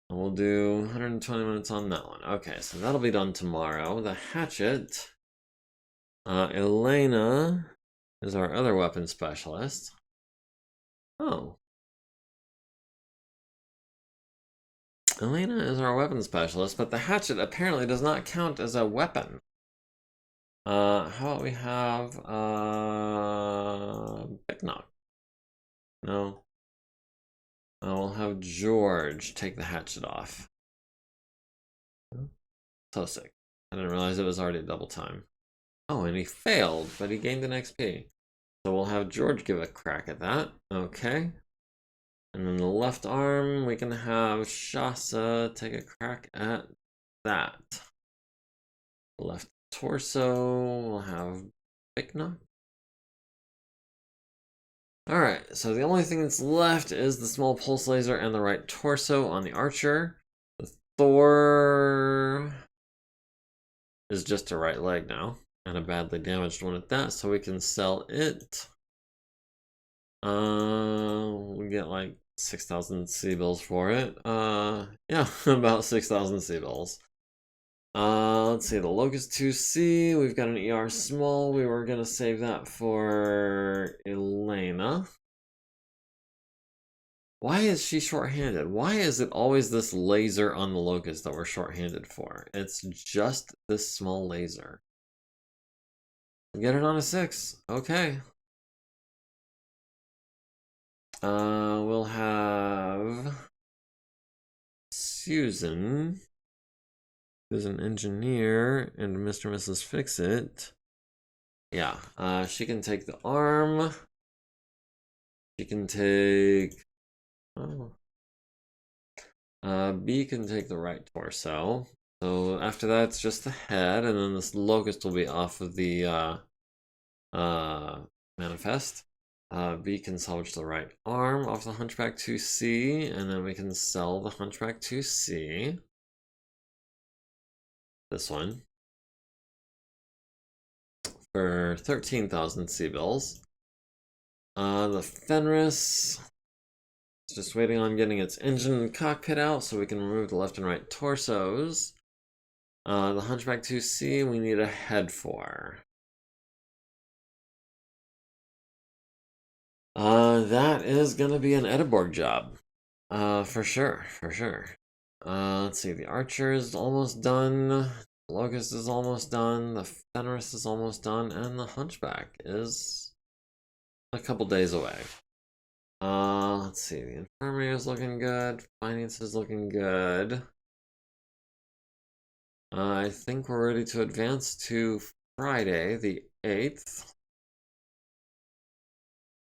And we'll do 120 minutes on that one. Okay, so that'll be done tomorrow. The hatchet. Elena is our other weapon specialist. Oh. Elena is our weapon specialist, but the hatchet apparently does not count as a weapon. How about we have, Big Knock? No. We'll have George take the hatchet off. So sick. I didn't realize it was already double time. Oh, and he failed, but he gained an XP. So we'll have George give a crack at that. Okay. And then the left arm, we can have Shasa take a crack at that. The left torso, we'll have Big Knock. Alright, so the only thing that's left is the small pulse laser and the right torso on the archer. The Thor is just a right leg now, and a badly damaged one at that, so we can sell it. We get like 6,000 C-bills for it. Yeah, about 6,000 C-bills. Let's see, the Locust 2C, we've got an ER small. We were gonna save that for Elena. Why is she short-handed? Why is it always this laser on the locust that we're short-handed for? It's just this small laser. Get it on a 6. Okay. We'll have Susan, who's an engineer, and Mr. and Mrs. Fix-It. Yeah, she can take the arm. She can take... Oh. B can take the right torso. So after that, it's just the head, and then this locust will be off of the manifest. B can salvage the right arm off the Hunchback 2C, and then we can sell the Hunchback 2C. This one. For 13,000 C-bills. The Fenris is just waiting on getting its engine and cockpit out so we can remove the left and right torsos. The Hunchback 2C we need a head for. That is gonna be an Ediborg job. For sure, for sure. Let's see, the Archer is almost done, the Locust is almost done, the Fenris is almost done, and the Hunchback is a couple days away. Let's see, the Infirmary is looking good, Finance is looking good. I think we're ready to advance to Friday, the 8th.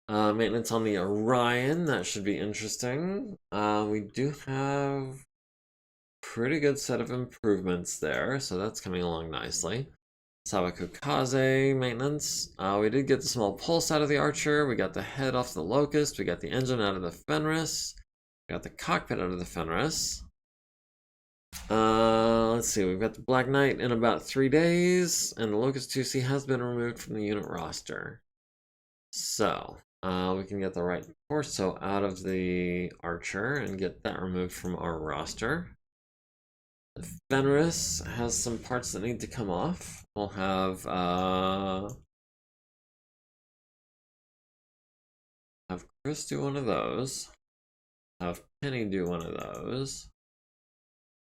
Maintenance on the Orion, that should be interesting. We do have a pretty good set of improvements there, so that's coming along nicely. Sabakukaze maintenance. We did get the small pulse out of the Archer, we got the head off the Locust, we got the engine out of the Fenris, we got the cockpit out of the Fenris. Let's see, we've got the Black Knight in about 3 days, and the Locust 2C has been removed from the unit roster. So, we can get the right torso out of the Archer and get that removed from our roster. The Fenris has some parts that need to come off. We'll have Chris do one of those. Have Penny do one of those.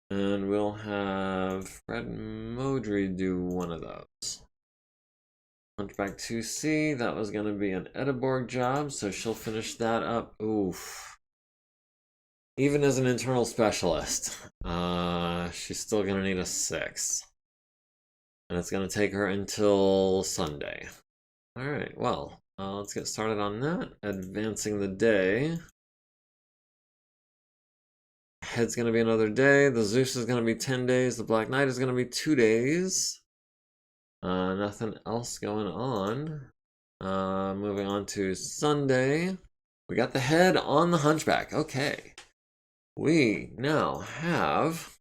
And we'll have Fred Modry do one of those. Hunchback 2C, that was going to be an Ediborg job, so she'll finish that up. Oof. Even as an internal specialist, she's still going to need a 6. And it's going to take her until Sunday. Alright, well, let's get started on that. Advancing the day. Head's going to be another day. The Zeus is going to be 10 days. The Black Knight is going to be 2 days. Nothing else going on. Moving on to Sunday. We got the head on the Hunchback. Okay. We now have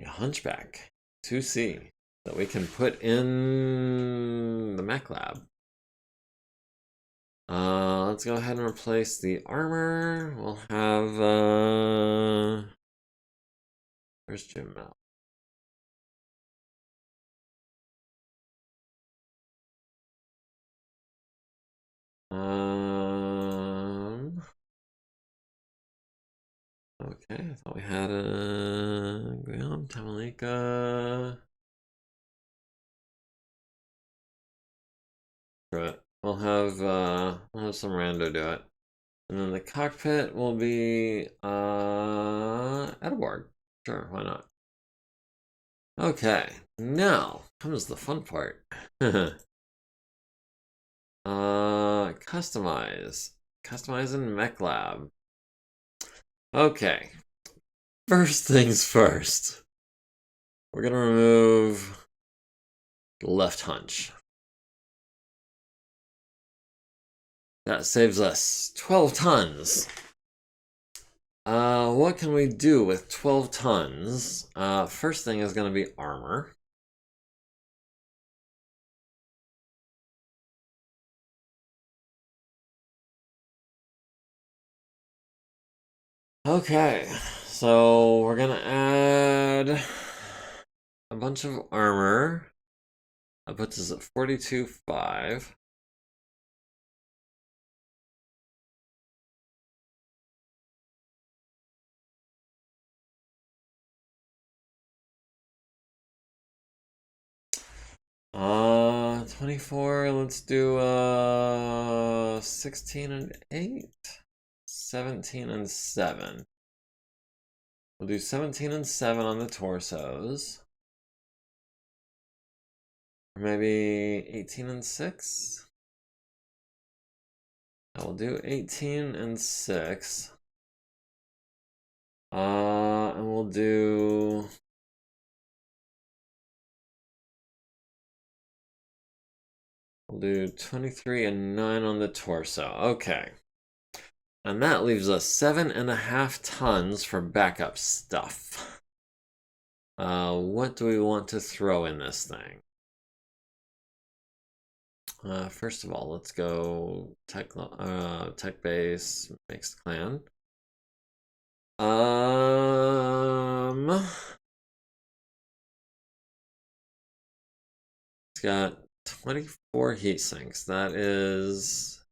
a Hunchback 2C that we can put in the mech lab. Let's go ahead and replace the armor. We'll have, where's Jim Mel? Okay, I thought we had a Guillaume, Tamalika. Right. We'll have some rando do it. And then the cockpit will be Ediborg. Sure, why not? Okay, now comes the fun part. Customize. Customize in Mech Lab. Okay. First things first. We're gonna remove the left hunch. That saves us 12 tons. What can we do with 12 tons? First thing is gonna be armor. Okay, so we're gonna add a bunch of armor. That puts us at 42.5. 24, let's do 16 and 8, 17 and 7. We'll do 17 and 7 on the torsos. Or maybe 18 and 6. We'll do 18 and 6. And we'll do... We'll do 23 and 9 on the torso. Okay. And that leaves us 7.5 tons for backup stuff. What do we want to throw in this thing? First of all, let's go tech base, mixed clan. It's got 24 heat sinks. That is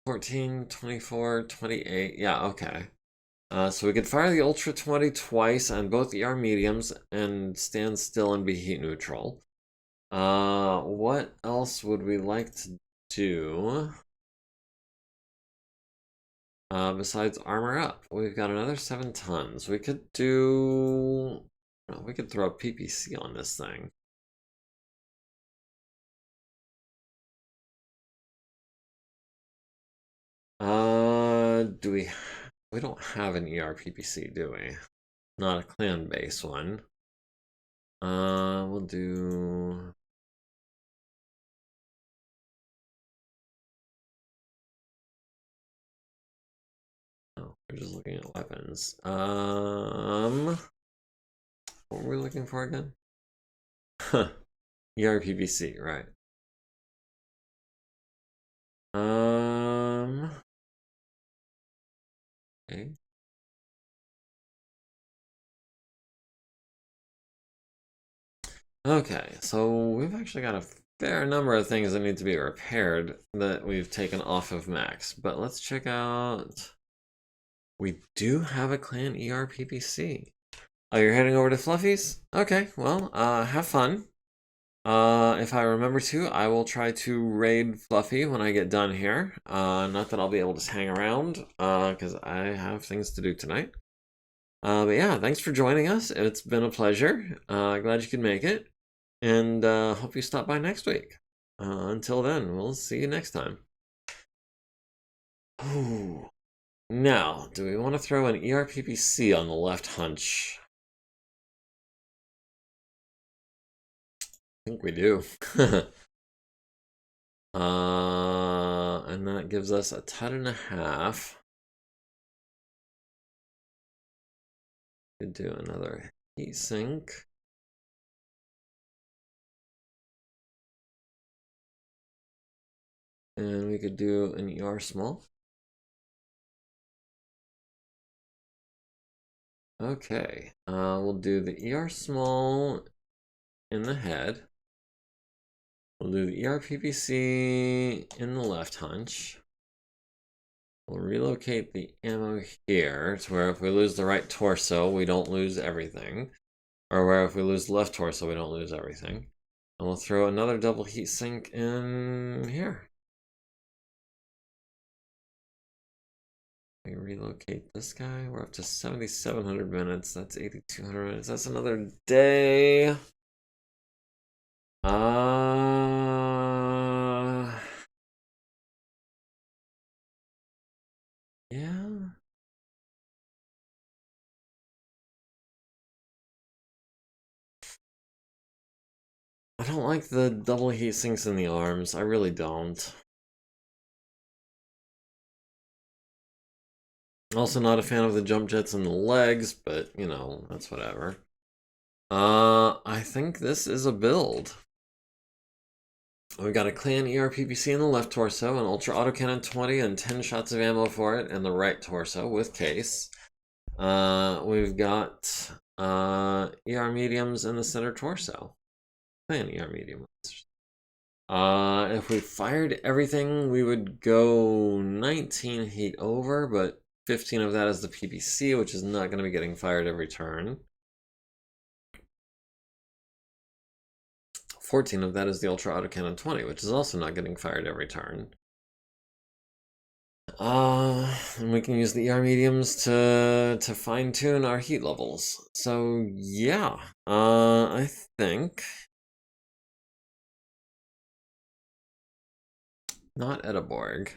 14, 24, 28. Yeah, okay. So we could fire the Ultra 20 twice on both ER mediums and stand still and be heat neutral. What else would we like to do? Besides armor up, we've got another 7 tons. We could do... we could throw a PPC on this thing. Do we... We don't have an ER PPC, do we? Not a clan-based one. We'll do... Oh, we're just looking at weapons. What were we looking for again? Huh. ER PPC, right. Okay. Okay, so we've actually got a fair number of things that need to be repaired that we've taken off of Max, but let's check out... We do have a clan ER PPC. Oh, you're heading over to Fluffy's? Okay, well, have fun. If I remember to, I will try to raid Fluffy when I get done here. Not that I'll be able to hang around, because I have things to do tonight. But yeah, thanks for joining us. It's been a pleasure. Glad you could make it. And hope you stop by next week. Until then, we'll see you next time. Ooh. Now, do we want to throw an ERPPC on the left hunch? I think we do. And that gives us 1.5 tons. Could do another heat sink. And we could do an ER small. Okay, we'll do the ER small in the head. We'll do the ER PPC in the left hunch. We'll relocate the ammo here to where if we lose the right torso, we don't lose everything. Or where if we lose the left torso, we don't lose everything. And we'll throw another double heat sink in here. We relocate this guy. We're up to 7,700 minutes. That's 8,200 minutes. That's another day. Yeah. I don't like the double heat sinks in the arms. I really don't. Also not a fan of the jump jets in the legs, but, you know, that's whatever. I think this is a build. We got a clan ERPPC in the left torso, an ultra autocannon 20 and 10 shots of ammo for it in the right torso with case. We've got ER mediums in the center torso. Clan ER medium. If we fired everything, we would go 19 heat over, but 15 of that is the PPC, which is not going to be getting fired every turn. 14 of that is the Ultra Autocannon 20, which is also not getting fired every turn. And we can use the ER mediums to fine-tune our heat levels. So yeah, I think not Edeborg.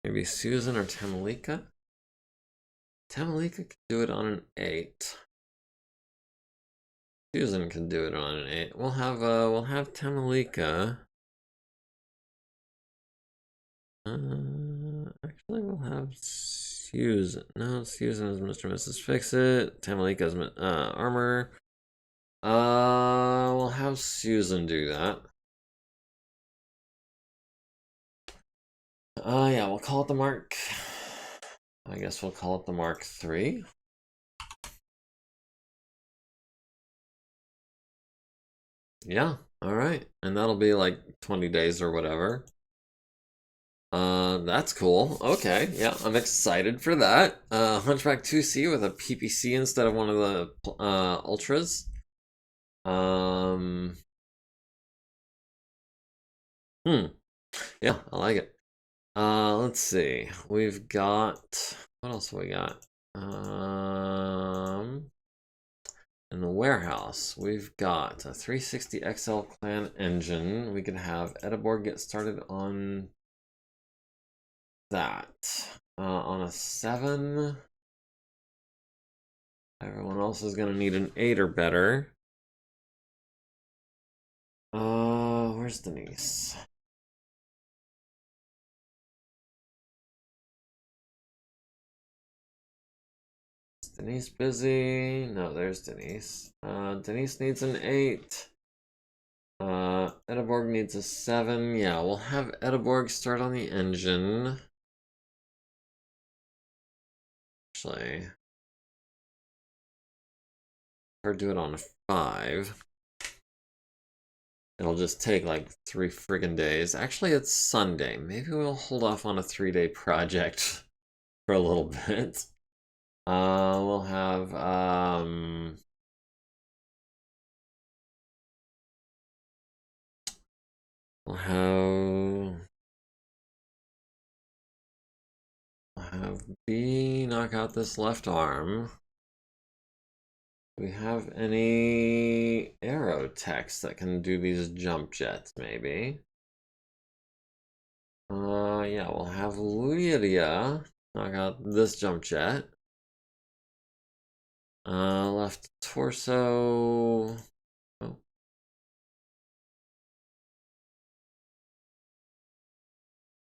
Maybe Susan or Tamalika. Tamalika can do it on an 8. Susan can do it on an 8. We'll have Tamalika. Actually, we'll have Susan. No, Susan is Mr. and Mrs. Fix-It. Tamalika is Armor. We'll have Susan do that. Yeah, we'll call it the Mark. I guess we'll call it the Mark III. Yeah, alright. And that'll be like 20 days or whatever. That's cool. Okay, yeah, I'm excited for that. Hunchback 2C with a PPC instead of one of the Ultras. Yeah, I like it. Let's see. We've got, what else have we got? In the warehouse, we've got a 360 XL clan engine. We could have Edeborg get started on that. On a 7. Everyone else is gonna need an 8 or better. Where's Denise? Is Denise busy? No, there's Denise. Denise needs an 8. Edeborg needs a 7. Yeah, we'll have Edeborg start on the engine. Actually, her do it on a 5. It'll just take like 3 friggin' days. Actually, it's Sunday. Maybe we'll hold off on a 3-day project for a little bit. We'll have B knock out this left arm. Do we have any aero techs that can do these jump jets, maybe? Yeah, we'll have Lydia knock out this jump jet. Left torso.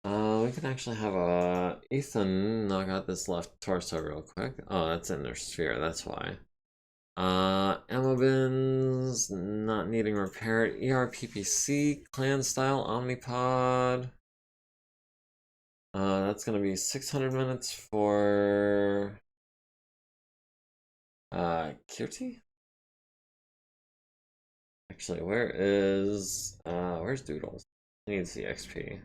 Oh. We can actually have Ethan knock out this left torso real quick. Oh, that's in their sphere, that's why. Ammo bins, not needing repair. ERPPC, clan style, Omnipod. That's gonna be 600 minutes for Kirti? Actually, where's Doodles? He needs the XP.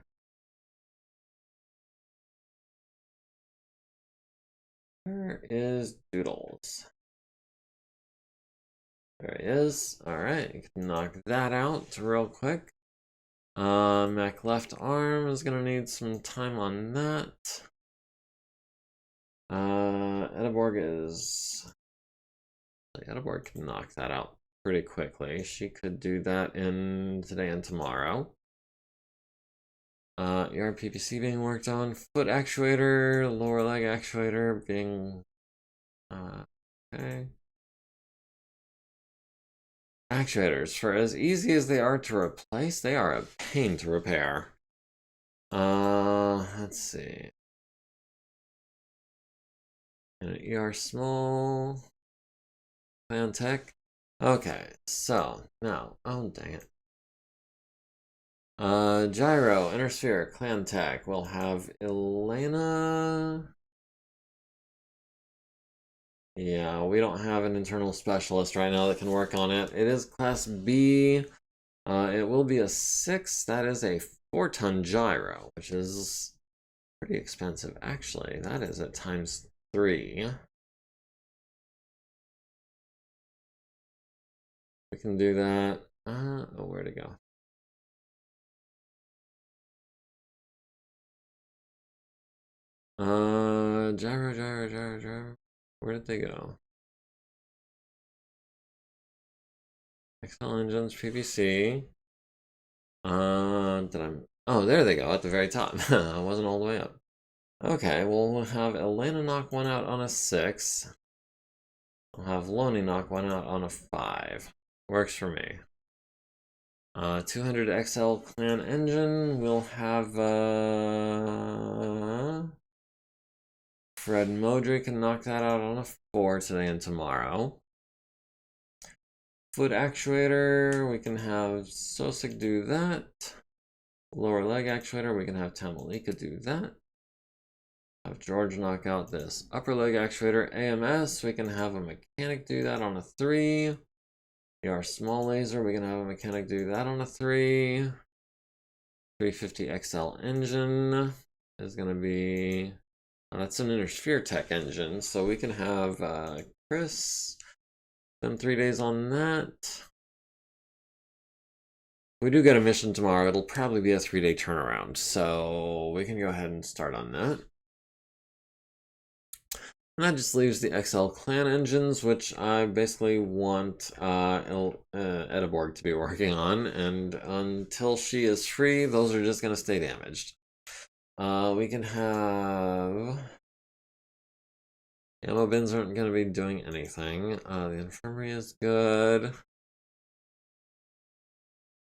Where is Doodles? There he is. Alright, you can knock that out real quick. Mech left arm is gonna need some time on that. Edeborg can knock that out pretty quickly. She could do that in today and tomorrow. ERPPC being worked on. Foot actuator, lower leg actuator being okay. Actuators, for as easy as they are to replace, they are a pain to repair. Let's see. An ER small. Clan tech. Okay, so now, oh dang it. Gyro, Inner Sphere, Clan Tech. We'll have Elena. Yeah, we don't have an internal specialist right now that can work on it. It is Class B. It will be a 6. That is a 4-ton gyro, which is pretty expensive. Actually, that is at ×3. We can do that. Oh, where'd it go? Gyro. Where did they go? XL engines, PVC. Did I? Oh, there they go at the very top. I wasn't all the way up. Okay, well, we'll have Elena knock one out on a 6. I'll have Loney knock one out on a 5. Works for me. 200 XL clan engine. We'll have Fred Modry can knock that out on a 4 today and tomorrow. Foot actuator, we can have Sosik do that. Lower leg actuator, we can have Tamalika do that. Have George knock out this upper leg actuator. AMS, we can have a mechanic do that on a 3. Our small laser, we can have a mechanic do that on a 3. 350 XL engine is going to be... Oh, that's an Intersphere Tech engine, so we can have Chris spend 3 days on that. We do get a mission tomorrow. It'll probably be a 3-day turnaround, so we can go ahead and start on that. And that just leaves the XL clan engines, which I basically want Edeborg to be working on, and until she is free, those are just going to stay damaged. We can have... Ammo bins aren't going to be doing anything. The infirmary is good.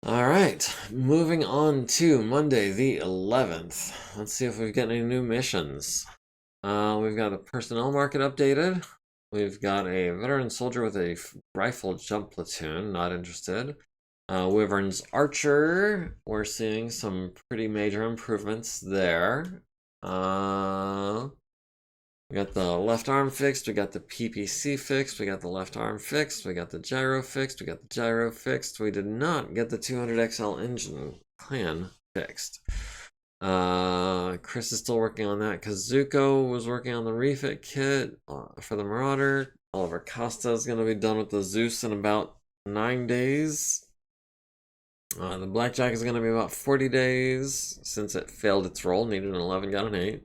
Alright, moving on to Monday the 11th. Let's see if we've got any new missions. We've got the personnel market updated. We've got a veteran soldier with a rifle jump platoon, not interested. Wyvern's Archer, we're seeing some pretty major improvements there. We got the left arm fixed, we got the PPC fixed, we got the left arm fixed, we got the gyro fixed, we got the gyro fixed. We did not get the 200 XL engine clan fixed. Chris is still working on that. Kazuko was working on the refit kit for the Marauder. Oliver Costa is going to be done with the Zeus in about 9 days. The Blackjack is going to be about 40 days since it failed its roll, needed an 11, got an 8.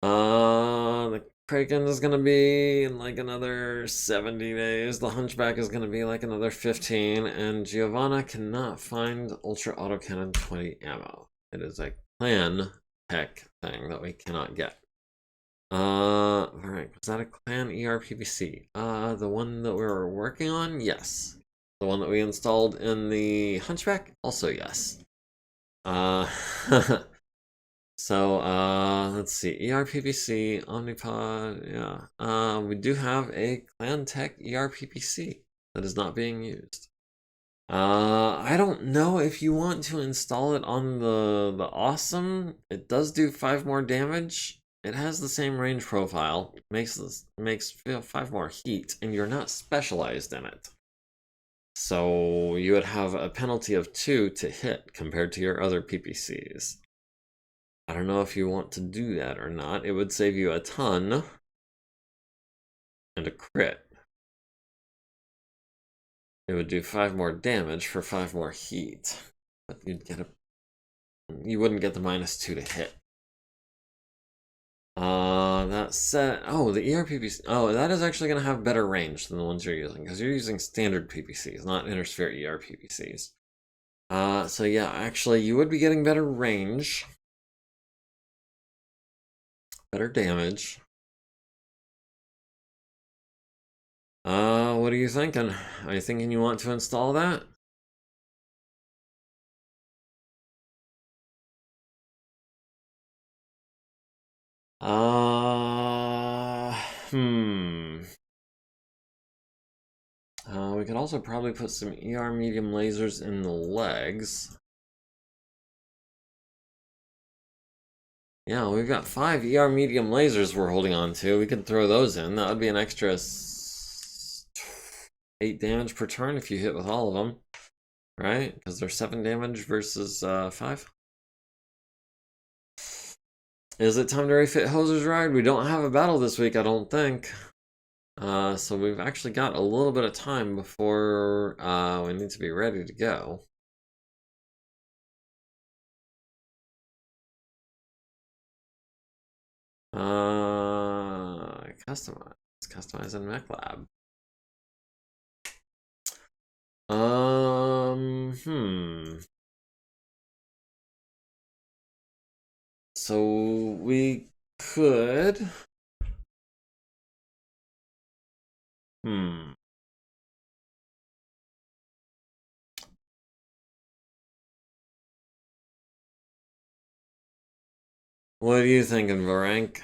The Kraken is gonna be in like another 70 days. The Hunchback is gonna be like another 15, and Giovanna cannot find Ultra Autocannon 20 ammo. It is a clan tech thing that we cannot get. Alright, was that a clan ERPPC? The one that we were working on? Yes. The one that we installed in the Hunchback? Also yes. So, let's see, ERPPC, Omnipod, yeah. We do have a Clan Tech ERPPC that is not being used. I don't know if you want to install it on the Awesome. It does do 5 more damage. It has the same range profile, makes 5 more heat, and you're not specialized in it. So you would have a penalty of 2 to hit compared to your other PPCs. I don't know if you want to do that or not. It would save you a ton and a crit. It would do 5 more damage for 5 more heat, but you wouldn't get the -2 to hit. That said, oh, the ERPPC, oh, that is actually going to have better range than the ones you're using, because you're using standard PPCs, not Intersphere ERPPCs. So yeah, actually, you would be getting better range. Better damage. What are you thinking? Are you thinking you want to install that? We could also probably put some ER medium lasers in the legs. Yeah, we've got 5 ER medium lasers we're holding on to. We could throw those in. That would be an extra 8 damage per turn if you hit with all of them. Right? Because they're 7 damage versus 5. Is it time to refit Hoser's Ride? We don't have a battle this week, I don't think. So we've actually got a little bit of time before we need to be ready to go. Customize in MechLab. So we could. Hmm. What are you thinking, Varank?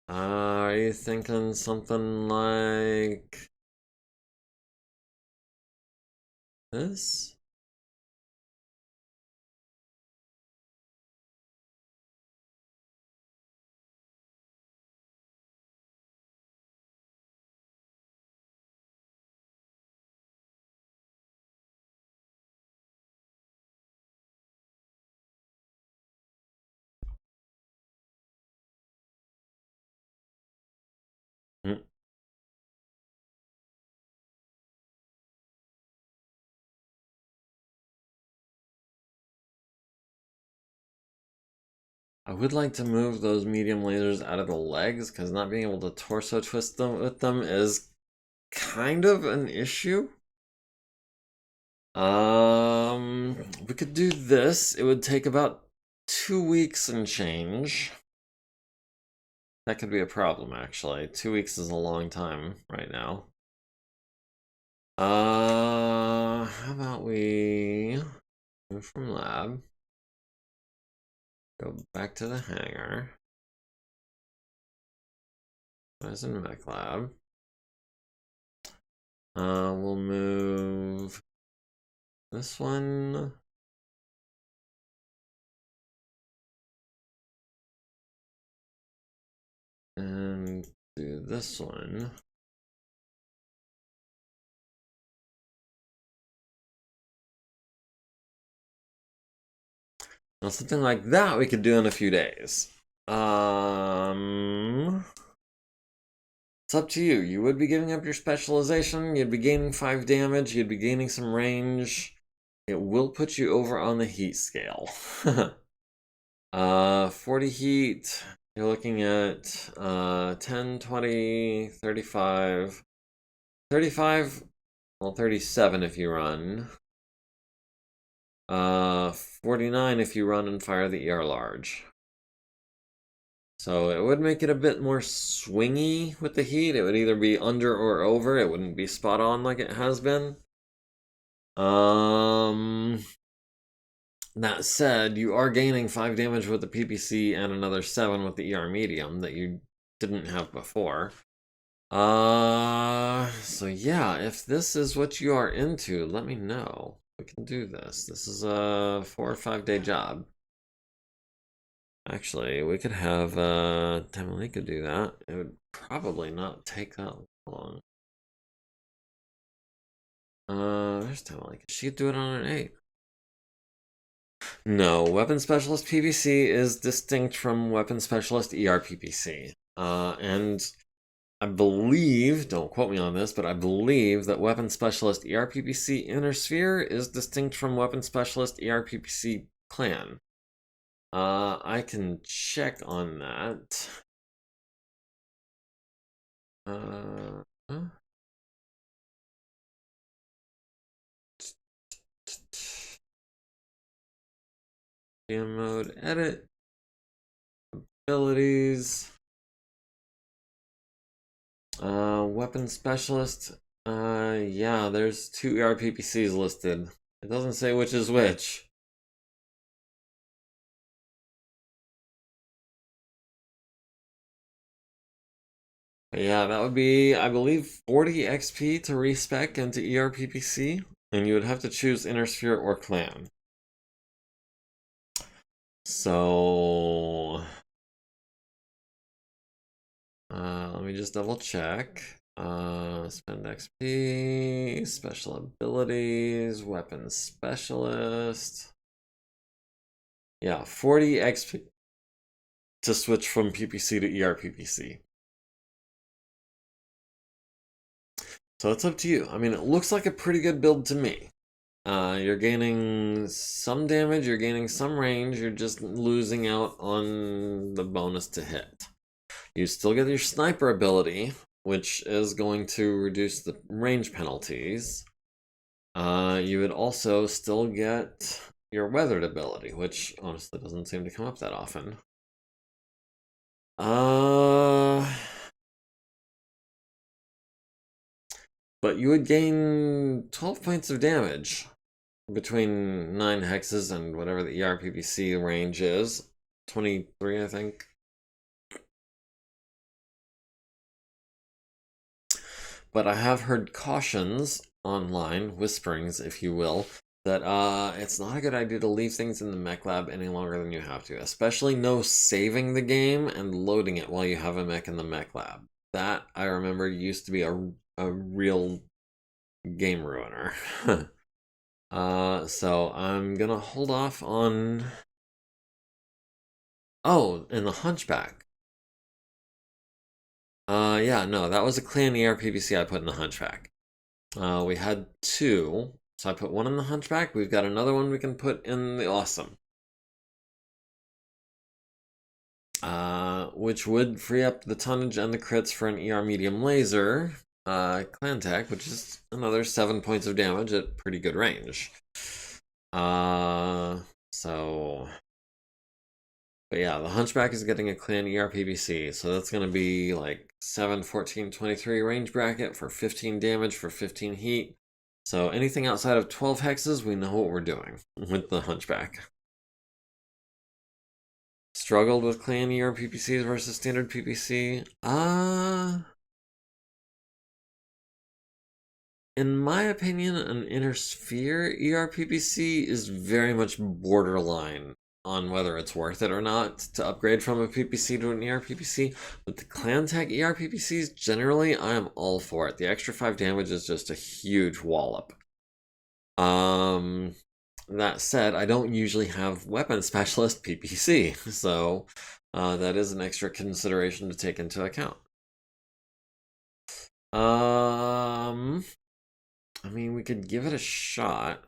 Are you thinking something like this? Hmm. I would like to move those medium lasers out of the legs because not being able to torso twist them with them is kind of an issue. We could do this. It would take about 2 weeks and change. That could be a problem, actually. 2 weeks is a long time right now. How about we move from lab, go back to the hangar. As in mech lab. We'll move this one. And do this one. Now something like that we could do in a few days. It's up to you. You would be giving up your specialization, you'd be gaining 5 damage, you'd be gaining some range. It will put you over on the heat scale. 40 heat, you're looking at 10, 20, 35. 35, well, 37 if you run. 49 if you run and fire the ER large. So it would make it a bit more swingy with the heat. It would either be under or over. It wouldn't be spot on like it has been. That said, you are gaining 5 damage with the PPC and another 7 with the ER medium that you didn't have before. So yeah, if this is what you are into, let me know. We can do this. This is a 4 or 5 day job. Actually, we could have Tamalika do that. It would probably not take that long. There's Tamalika. She could do it on an 8. No, Weapon Specialist PVC is distinct from Weapon Specialist ER-PPC. And I believe, don't quote me on this, but I believe that Weapon Specialist ER-PPC Inner Sphere is distinct from Weapon Specialist ER-PPC Clan. I can check on that. Game mode, edit, abilities, weapon specialist. Yeah, there's 2 ERPPCs listed. It doesn't say which is which. But yeah, that would be, I believe, 40 XP to respec into ERPPC, and you would have to choose Inner Sphere or Clan. So, let me just double check. Spend XP, special abilities, weapon specialist. Yeah, 40 XP to switch from PPC to ERPPC. So it's up to you. I mean, it looks like a pretty good build to me. You're gaining some damage, you're gaining some range, you're just losing out on the bonus to hit. You still get your sniper ability, which is going to reduce the range penalties. You would also still get your weathered ability, which honestly doesn't seem to come up that often. But you would gain 12 points of damage between 9 hexes and whatever the ERPPC range is. 23, I think. But I have heard cautions online, whisperings, if you will, that it's not a good idea to leave things in the mech lab any longer than you have to. Especially no saving the game and loading it while you have a mech in the mech lab. That, I remember, used to be a real game ruiner. So I'm gonna hold off on... Oh, and the Hunchback. Yeah, no, that was a clan ERPVC I put in the Hunchback. We had 2, so I put 1 in the Hunchback. We've got another one we can put in the Awesome. Which would free up the tonnage and the crits for an ER medium laser clan tech, which is another 7 points of damage at pretty good range. So... But yeah, the Hunchback is getting a clan ERPBC, so that's going to be like 7, 14, 23 range bracket for 15 damage for 15 heat. So anything outside of 12 hexes, we know what we're doing with the Hunchback. Struggled with clan ERPPCs versus standard PPC? In my opinion, an inner sphere ERPPC is very much borderline on whether it's worth it or not to upgrade from a PPC to an ERPPC. But the clan tech ERPPCs, generally, I am all for it. The extra 5 damage is just a huge wallop. That said, I don't usually have weapon specialist PPC, so that is an extra consideration to take into account. I mean, we could give it a shot.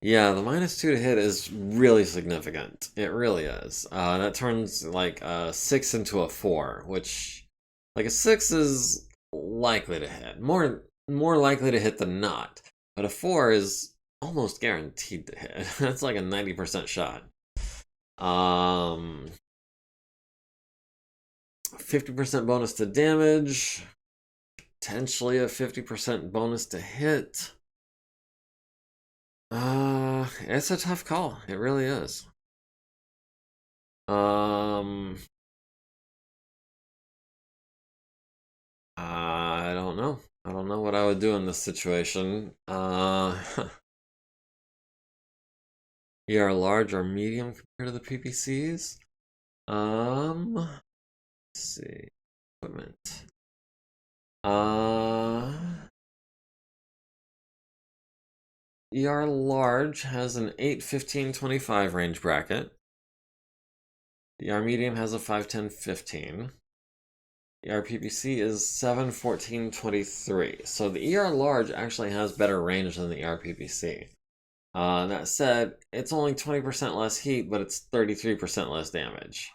Yeah, the -2 to hit is really significant. It really is. That turns like a 6 into a 4, which, like, a 6 is likely to hit. More likely to hit than not. But a 4 is almost guaranteed to hit. That's like a 90% shot. 50% bonus to damage. Potentially a 50% bonus to hit. It's a tough call. It really is. I don't know. I don't know what I would do in this situation. ER large or medium compared to the PPCs? Let's see. Equipment. ER large has an 8, 15, 25 range bracket. ER medium has a 5, 10, 15. ER PPC is 7, 14, 23. So the ER large actually has better range than the ER PPC. That said, it's only 20% less heat, but it's 33% less damage.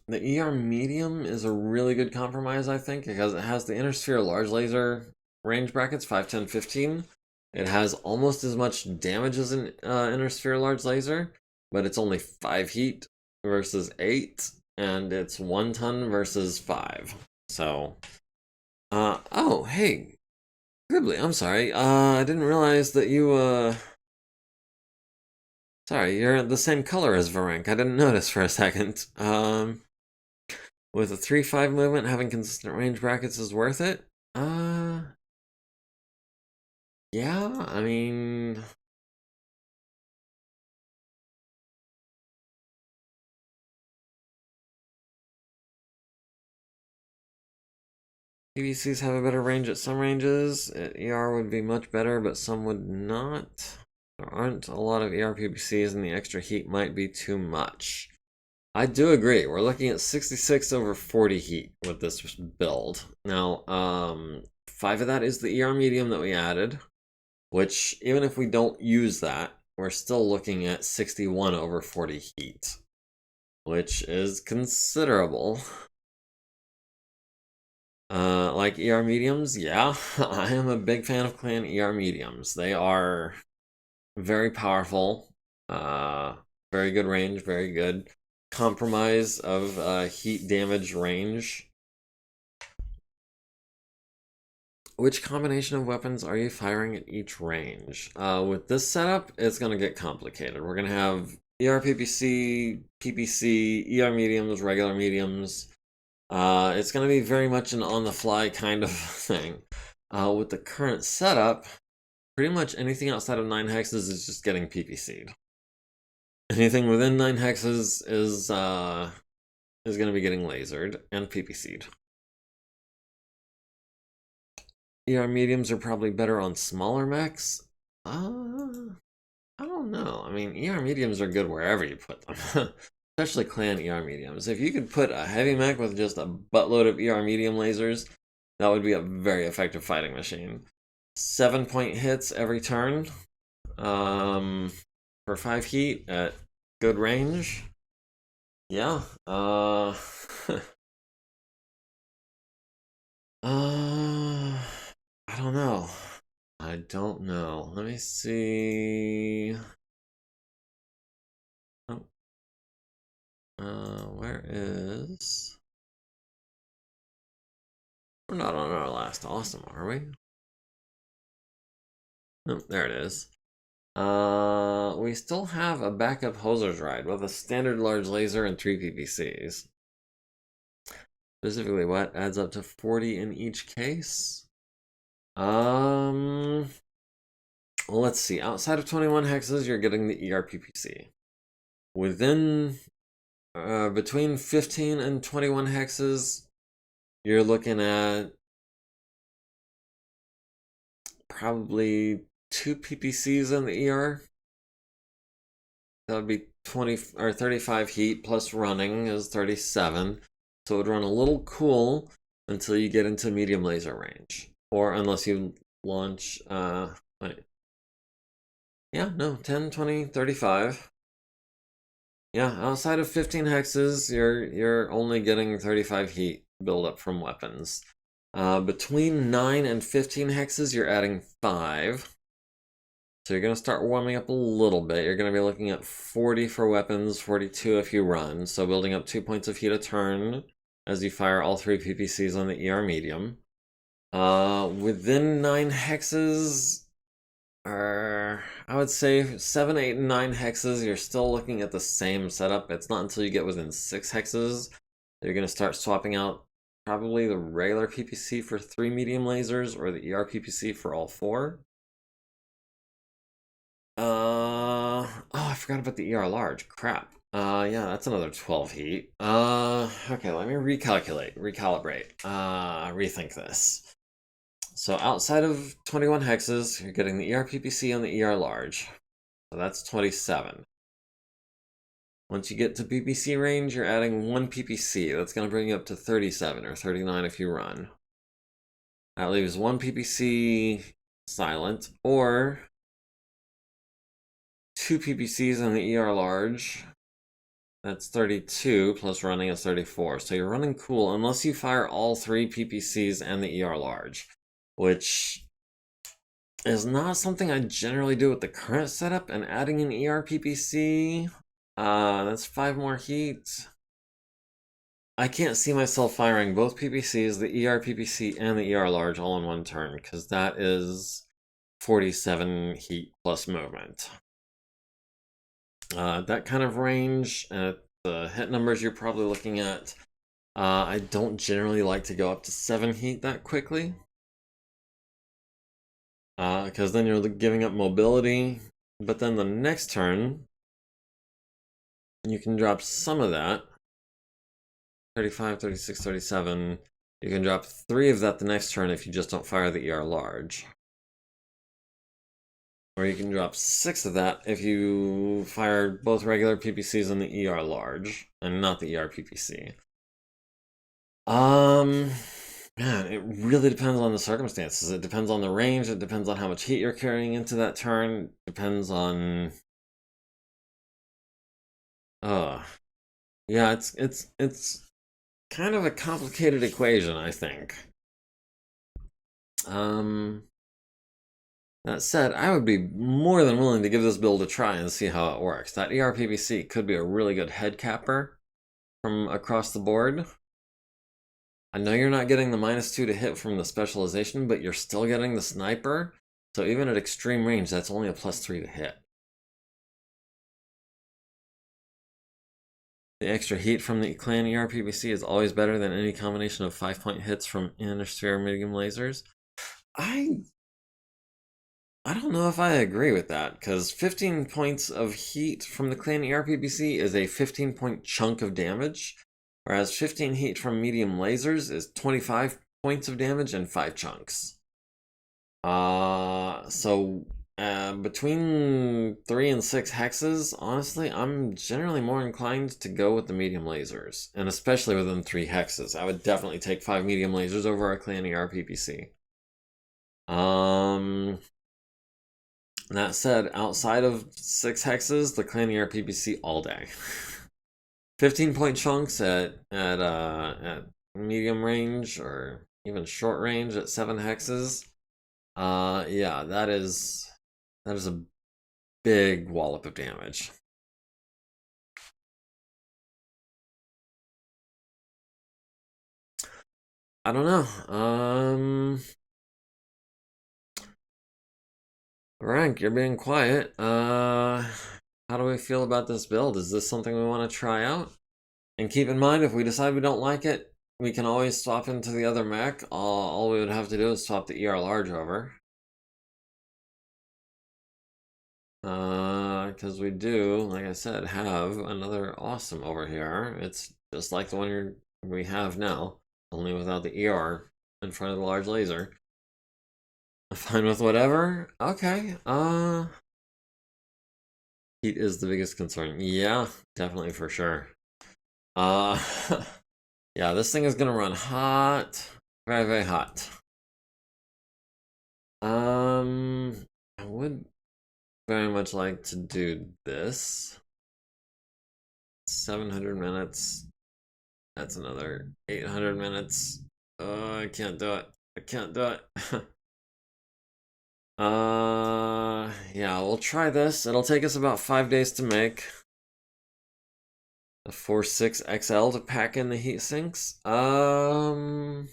The ER medium is a really good compromise, I think, because it has the inner sphere large laser range brackets, 5, 10, 15. It has almost as much damage as an inner sphere large laser, but it's only 5 heat versus 8, and it's 1 ton versus 5. So, oh, hey, Gribbly, I'm sorry. I didn't realize that you, sorry, you're the same color as Varenk. I didn't notice for a second. With a 3-5 movement, having consistent range brackets is worth it? Yeah, I mean... PVCs have a better range at some ranges. ER would be much better, but some would not. There aren't a lot of ER PVCs, and the extra heat might be too much. I do agree. We're looking at 66 over 40 heat with this build. Now, 5 of that is the ER medium that we added, which even if we don't use that, we're still looking at 61 over 40 heat, which is considerable. Like ER mediums, yeah, I am a big fan of clan ER mediums. They are very powerful, very good range, very good compromise of heat damage range. Which combination of weapons are you firing at each range? With this setup, it's going to get complicated. We're going to have ER PPC, PPC, ER mediums, regular mediums. It's going to be very much an on-the-fly kind of thing. With the current setup, pretty much anything outside of 9 hexes is just getting PPC'd. Anything within 9 hexes is going to be getting lasered and PPC'd. ER mediums are probably better on smaller mechs. I don't know. I mean, ER mediums are good wherever you put them. Especially clan ER mediums. If you could put a heavy mech with just a buttload of ER medium lasers, that would be a very effective fighting machine. 7-point hits every turn. For 5 heat at good range. Yeah. I don't know. I don't know. Let me see. Oh. Where is... We're not on our last awesome, are we? Oh, there it is. We still have a backup hoser's ride with a standard large laser and 3 PPCs. Specifically, what adds up to 40 in each case? Well, let's see. Outside of 21 hexes, you're getting the ER PPC. Within, between 15 and 21 hexes, you're looking at probably 2 PPCs in the ER. That would be 20 or 35 heat plus running is 37. So it would run a little cool until you get into medium laser range. Or unless you launch, wait. Yeah, no, 10, 20, 35. Yeah, outside of 15 hexes, you're only getting 35 heat buildup from weapons. Between 9 and 15 hexes, you're adding 5. So you're going to start warming up a little bit. You're going to be looking at 40 for weapons, 42 if you run. So building up 2 points of heat a turn as you fire all 3 PPCs on the ER medium. Within 9 hexes, I would say 7, 8, and 9 hexes, you're still looking at the same setup. It's not until you get within 6 hexes that you're going to start swapping out probably the regular PPC for 3 medium lasers or the ER PPC for all 4. Oh, I forgot about the ER large. Crap. Yeah, that's another 12 heat. Okay, let me recalibrate, rethink this. So outside of 21 hexes, you're getting the ER PPC and the ER large. So that's 27. Once you get to PPC range, you're adding 1 PPC. That's going to bring you up to 37 or 39 if you run. That leaves 1 PPC silent, or 2 PPCs on the ER large. That's 32, plus running is 34. So you're running cool, unless you fire all 3 PPCs and the ER large, which is not something I generally do with the current setup. And adding an ER PPC, that's 5 more heat. I can't see myself firing both PPCs, the ER PPC and the ER large all in one turn, because that is 47 heat plus movement. That kind of range, the hit numbers you're probably looking at, I don't generally like to go up to 7 heat that quickly. Because then you're giving up mobility, but then the next turn, you can drop some of that. 35, 36, 37. You can drop 3 of that the next turn if you just don't fire the ER large. Or you can drop 6 of that if you fire both regular PPCs and the ER large, and not the ER PPC. Man, it really depends on the circumstances. It depends on the range. It depends on how much heat you're carrying into that turn. It depends on. Yeah, it's kind of a complicated equation, I think. That said, I would be more than willing to give this build a try and see how it works. That ERPVC could be a really good head capper from across the board. I know you're not getting the -2 to hit from the specialization, but you're still getting the sniper. So even at extreme range, that's only a +3 to hit. The extra heat from the clan ERPVC is always better than any combination of 5-point hits from Inosphere medium lasers. I don't know if I agree with that, because 15 points of heat from the clan ERPVC is a 15-point chunk of damage, whereas 15 heat from medium lasers is 25 points of damage and 5 chunks. Between 3 and 6 hexes, honestly, I'm generally more inclined to go with the medium lasers, and especially within 3 hexes. I would definitely take 5 medium lasers over our clan ERPVC. That said, outside of 6 hexes, the clan ERPVC all day. 15-point chunks at medium range or even short range at 7 hexes. Yeah, that is a big wallop of damage. I don't know. Rank, you're being quiet. How do we feel about this build? Is this something we want to try out? And keep in mind, if we decide we don't like it, we can always swap into the other mech. All we would have to do is swap the ER large over. Because we do, like I said, have another awesome over here. It's just like the one we have now, only without the ER in front of the large laser. Fine with whatever? Okay, heat is the biggest concern. Yeah, definitely for sure. Yeah, this thing is gonna run hot. Very, very hot. I would very much like to do this. 700 minutes. That's another 800 minutes. Oh, I can't do it. I can't do it. Yeah, we'll try this. It'll take us about 5 days to make. A 4.6 XL to pack in the heat sinks. The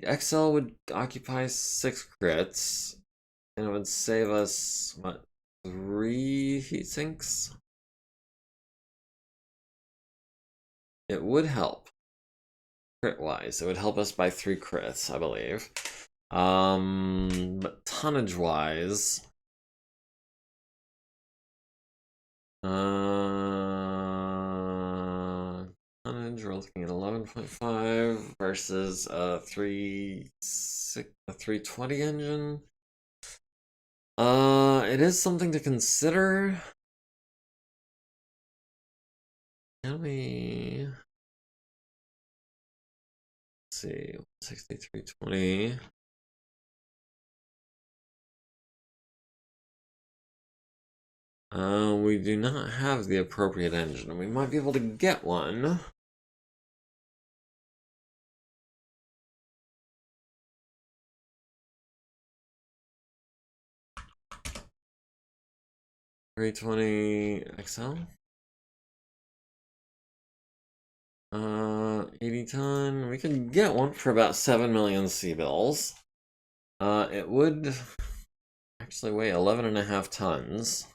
XL would occupy 6 crits, and it would save us, what, 3 heat sinks? It would help. Crit-wise, it would help us by 3 crits, I believe. But tonnage-wise, tonnage, we're looking at 11.5 versus a 320 engine. It is something to consider. Can we see 6320? We do not have the appropriate engine. We might be able to get one. $320 XL. 80 ton. We could get one for about 7 million C-bills. It would actually weigh 11.5 tons.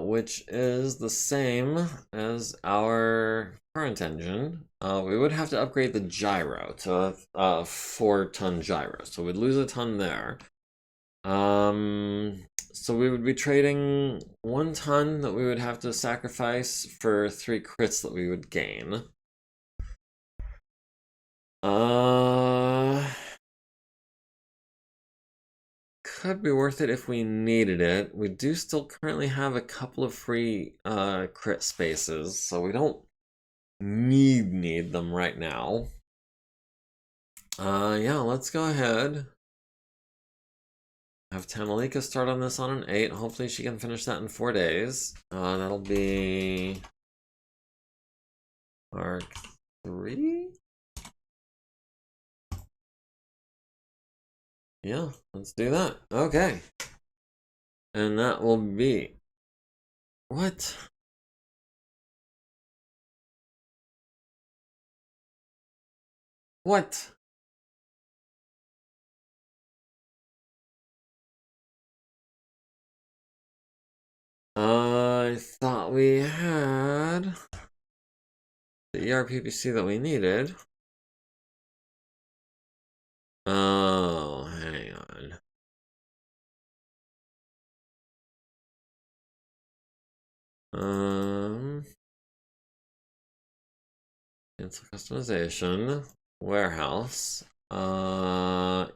Which is the same as our current engine. We would have to upgrade the gyro to a 4-ton gyro, so we'd lose a ton there. So we would be trading 1 ton that we would have to sacrifice for 3 crits that we would gain. could be worth it if we needed it. We do still currently have a couple of free crit spaces, so we don't need them right now. Yeah, let's go ahead. Have Tamalika start on this on an 8. Hopefully she can finish that in 4 days. That'll be Mark 3? Yeah, let's do that. Okay. And that will be... What? What? I thought we had the ERPPC that we needed. Oh, hang on. Cancel customization, warehouse, ERPPC,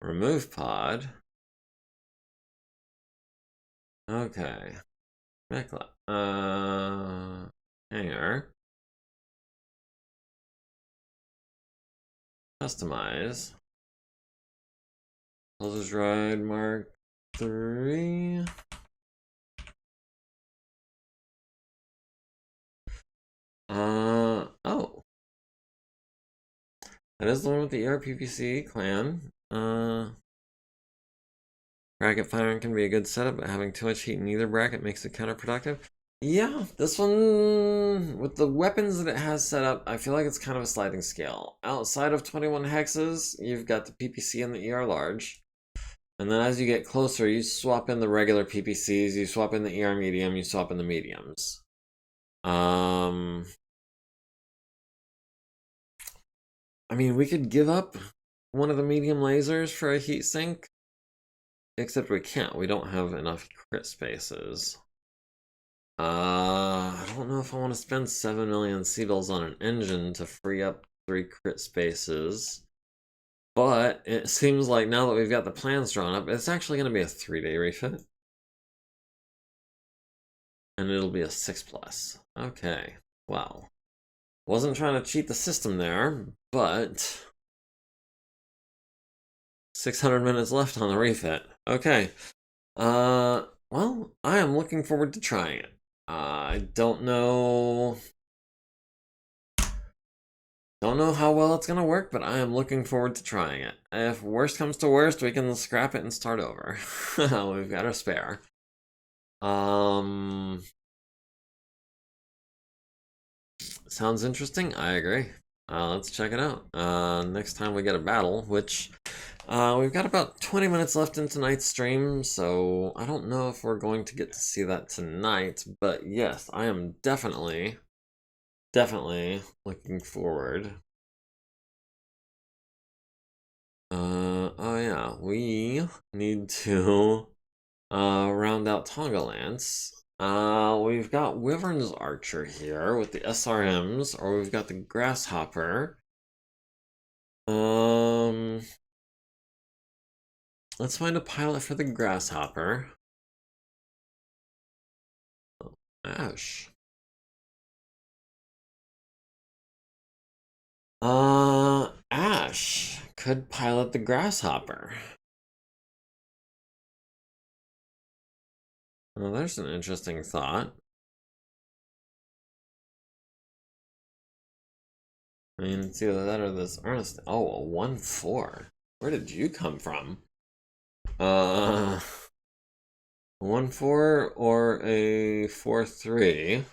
remove pod. Okay. Hanger. Customize. Builder's Ride Mark 3. Oh. That is the one with the ERPPC clan. Bracket firing can be a good setup, but having too much heat in either bracket makes it counterproductive. Yeah, this one, with the weapons that it has set up, I feel like it's kind of a sliding scale. Outside of 21 hexes, you've got the PPC and the ER large. And then as you get closer, you swap in the regular PPCs, you swap in the ER medium, you swap in the mediums. I mean, we could give up one of the medium lasers for a heatsink, except we can't. We don't have enough crit spaces. I don't know if I want to spend 7 million C-bills on an engine to free up 3 crit spaces. But it seems like now that we've got the plans drawn up, it's actually going to be a 3-day refit. And it'll be a 6+. Okay, well. Wasn't trying to cheat the system there, but 600 minutes left on the refit. Okay. Well, I am looking forward to trying it. I don't know how well it's gonna work, but I am looking forward to trying it. If worst comes to worst, we can scrap it and start over. We've got our spare. Sounds interesting. I agree. Let's check it out. Next time we get a battle, which we've got about 20 minutes left in tonight's stream, so I don't know if we're going to get to see that tonight, but yes, I am definitely looking forward. Oh yeah, we need to round out Tonga Lance. We've got Wyvern's Archer here with the SRMs, or we've got the Grasshopper. Let's find a pilot for the Grasshopper. Oh, Ash. Ash could pilot the Grasshopper. Well, there's an interesting thought. I mean, it's either that or this Ernest. Oh, a 1-4. Where did you come from? 1-4 or a 4-3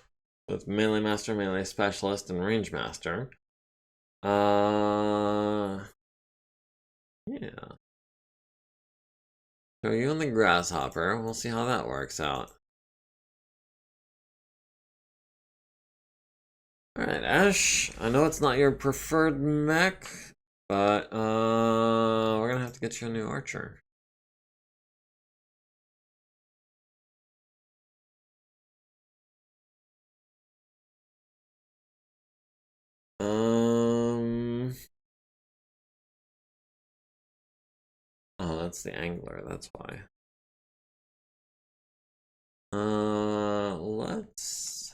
with melee master, melee specialist, and range master. Yeah. So you and the Grasshopper. We'll see how that works out. Alright, Ash. I know it's not your preferred mech, but we're gonna have to get you a new archer. that's the angler, that's why. Let's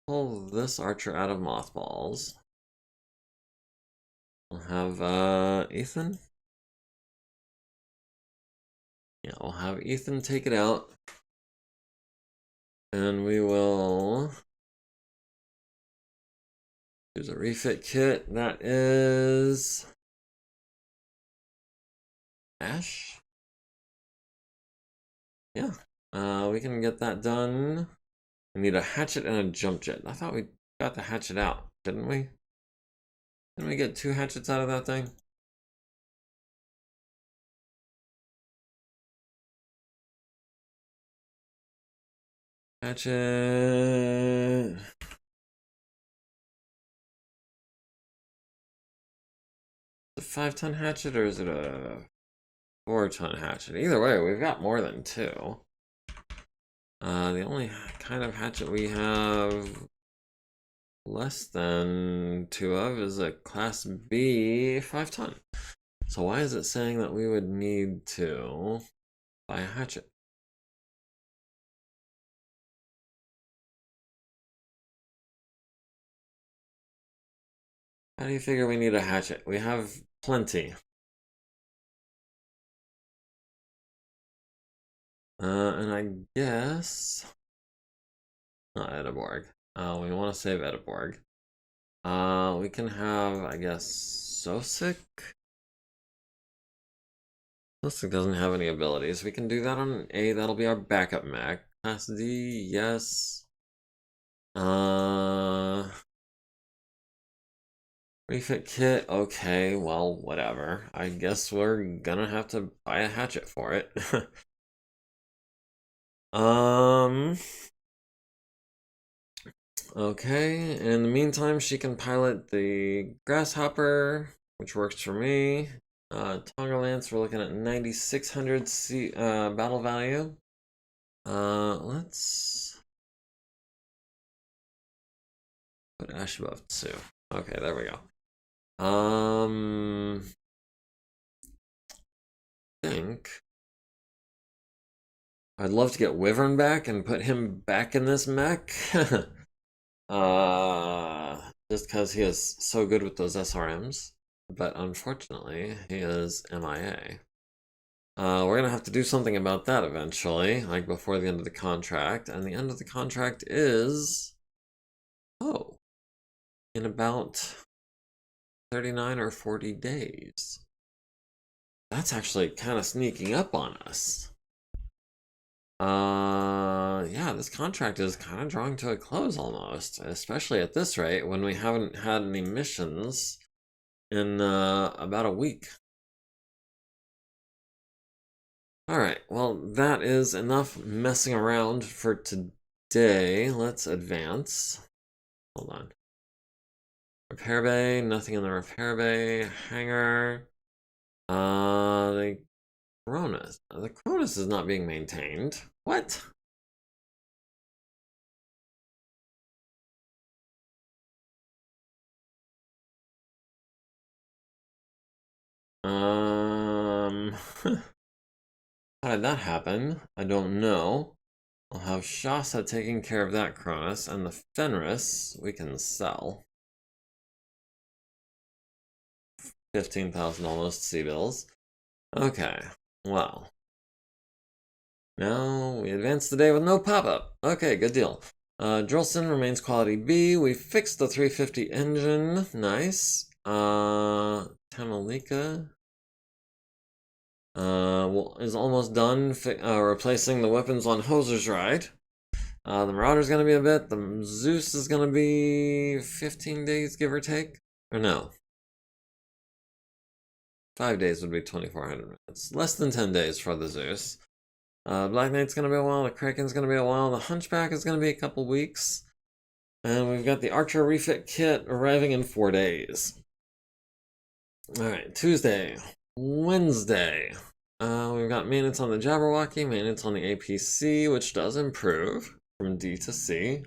pull this archer out of mothballs. We'll have Ethan. Yeah, we'll have Ethan take it out. And we will use a refit kit. That is Ash. Yeah, we can get that done. We need a hatchet and a jump jet. I thought we got the hatchet out, didn't we? Didn't we get 2 hatchets out of that thing? Hatchet. A 5-ton hatchet, or is it a 4-ton hatchet? Either way, we've got more than 2. The only kind of hatchet we have less than 2 of is a Class B 5-ton. So why is it saying that we would need to buy a hatchet? How do you figure we need a hatchet? We have plenty. And I guess not Ediborg. We want to save Ediborg. We can have, I guess, Sosik. Sosik doesn't have any abilities. We can do that on A. That'll be our backup mech. Class D, yes. Refit kit, okay, well, whatever. I guess we're gonna have to buy a hatchet for it. Okay, in the meantime, she can pilot the grasshopper, which works for me. Tonga Lance, we're looking at 9,600 battle value. Let's put Ash above 2. Okay, there we go. Think I'd love to get Wyvern back and put him back in this mech. Just because he is so good with those SRMs. But unfortunately, he is MIA. We're gonna have to do something about that eventually, like before the end of the contract. And the end of the contract is... oh, in about 39 or 40 days. That's actually kind of sneaking up on us. Yeah, this contract is kind of drawing to a close almost, especially at this rate when we haven't had any missions in about a week. Alright, well, that is enough messing around for today. Let's advance. Hold on. Repair bay, nothing in the repair bay. Hangar. The Cronus. The Cronus is not being maintained. What? How did that happen? I don't know. I'll have Shasa taking care of that Cronus, and the Fenris we can sell. 15,000 almost sea bills. Okay, well. Now we advance the day with no pop-up. Okay, good deal. Drillson remains quality B. We fixed the 350 engine. Nice. Tamalika is almost done replacing the weapons on Hoser's Ride. The Marauder's gonna be a bit. The Zeus is gonna be 15 days, give or take. Or no. 5 days would be 2,400 minutes. Less than 10 days for the Zeus. Black Knight's gonna be a while. The Kraken's gonna be a while. The Hunchback is gonna be a couple weeks. And we've got the Archer refit kit arriving in 4 days. Alright, Tuesday. Wednesday. We've got maintenance on the Jabberwocky, maintenance on the APC, which does improve from D to C.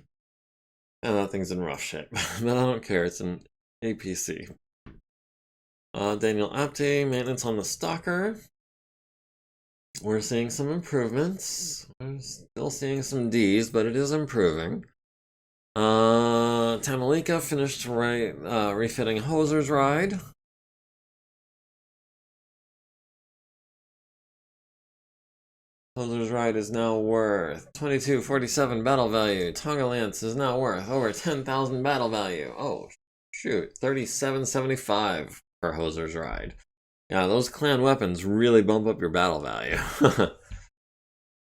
And that thing's in rough shape. But I don't care, it's an APC. Daniel Apte, maintenance on the Stalker. We're seeing some improvements. We're still seeing some Ds, but it is improving. Tamalika finished refitting Hoser's Ride. Hoser's Ride is now worth 2247 battle value. Tonga Lance is now worth over 10,000 battle value. Oh, shoot. 3775 for Hoser's Ride. Yeah, those clan weapons really bump up your battle value.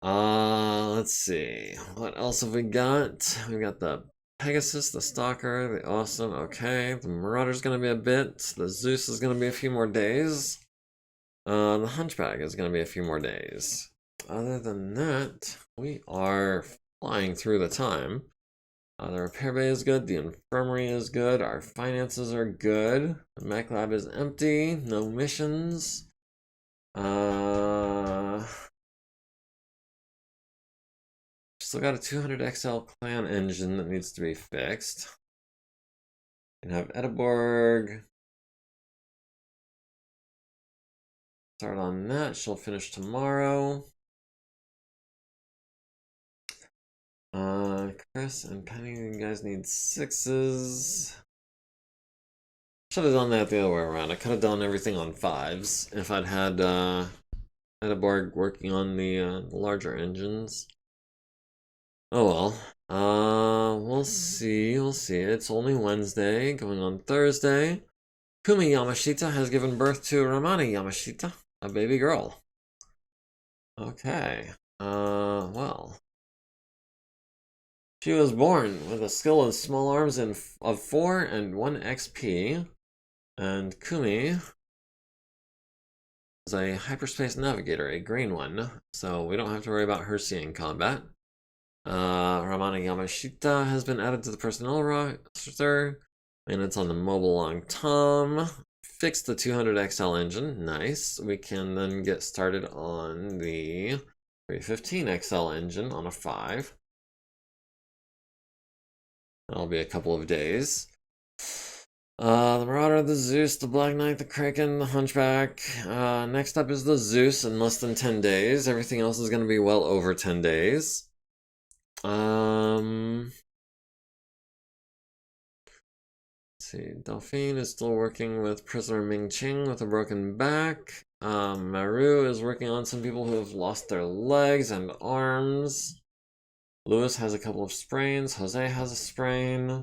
Let's see. What else have we got? We got the Pegasus, the Stalker, the Awesome. Okay, the Marauder's gonna be a bit. The Zeus is gonna be a few more days. The Hunchback is gonna be a few more days. Other than that, we are flying through the time. The repair bay is good. The infirmary is good. Our finances are good. The mech lab is empty. No missions. Still got a 200 XL clan engine that needs to be fixed. And have Edinburgh. Start on that. She'll finish tomorrow. Chris and Penny, you guys need 6s. Should have done that the other way around. I could have done everything on 5s if I'd had Edinburgh working on the larger engines. Oh well. We'll see. We'll see. It's only Wednesday, going on Thursday. Kumi Yamashita has given birth to Ramani Yamashita, a baby girl. Okay. Well. She was born with a skill in small arms of 4 and 1 XP. And Kumi is a hyperspace navigator, a green one. So we don't have to worry about her seeing combat. Ramana Yamashita has been added to the personnel roster. And it's on the mobile long tom. Fixed the 200 XL engine. Nice. We can then get started on the 315 XL engine on a 5. That'll be a couple of days. The Marauder, the Zeus, the Black Knight, the Kraken, the Hunchback. Next up is the Zeus in less than 10 days. Everything else is going to be well over 10 days. Let's see. Delphine is still working with prisoner Ming Ching with a broken back. Maru is working on some people who have lost their legs and arms. Lewis has a couple of sprains. Jose has a sprain.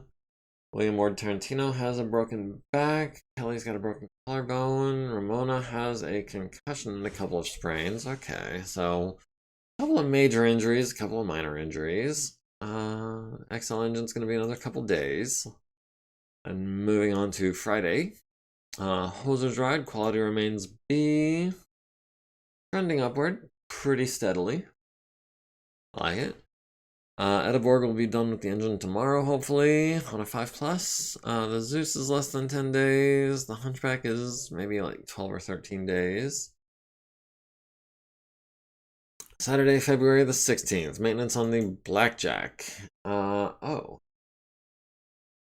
William Ward Tarantino has a broken back. Kelly's got a broken collarbone. Ramona has a concussion and a couple of sprains. Okay, so a couple of major injuries, a couple of minor injuries. XL Engine's going to be another couple days. And moving on to Friday. Hoser's Ride, quality remains B. Trending upward pretty steadily. I like it. Edinburgh will be done with the engine tomorrow, hopefully, on a 5+. The Zeus is less than 10 days. The Hunchback is maybe like 12 or 13 days. Saturday, February the 16th. Maintenance on the Blackjack. Oh.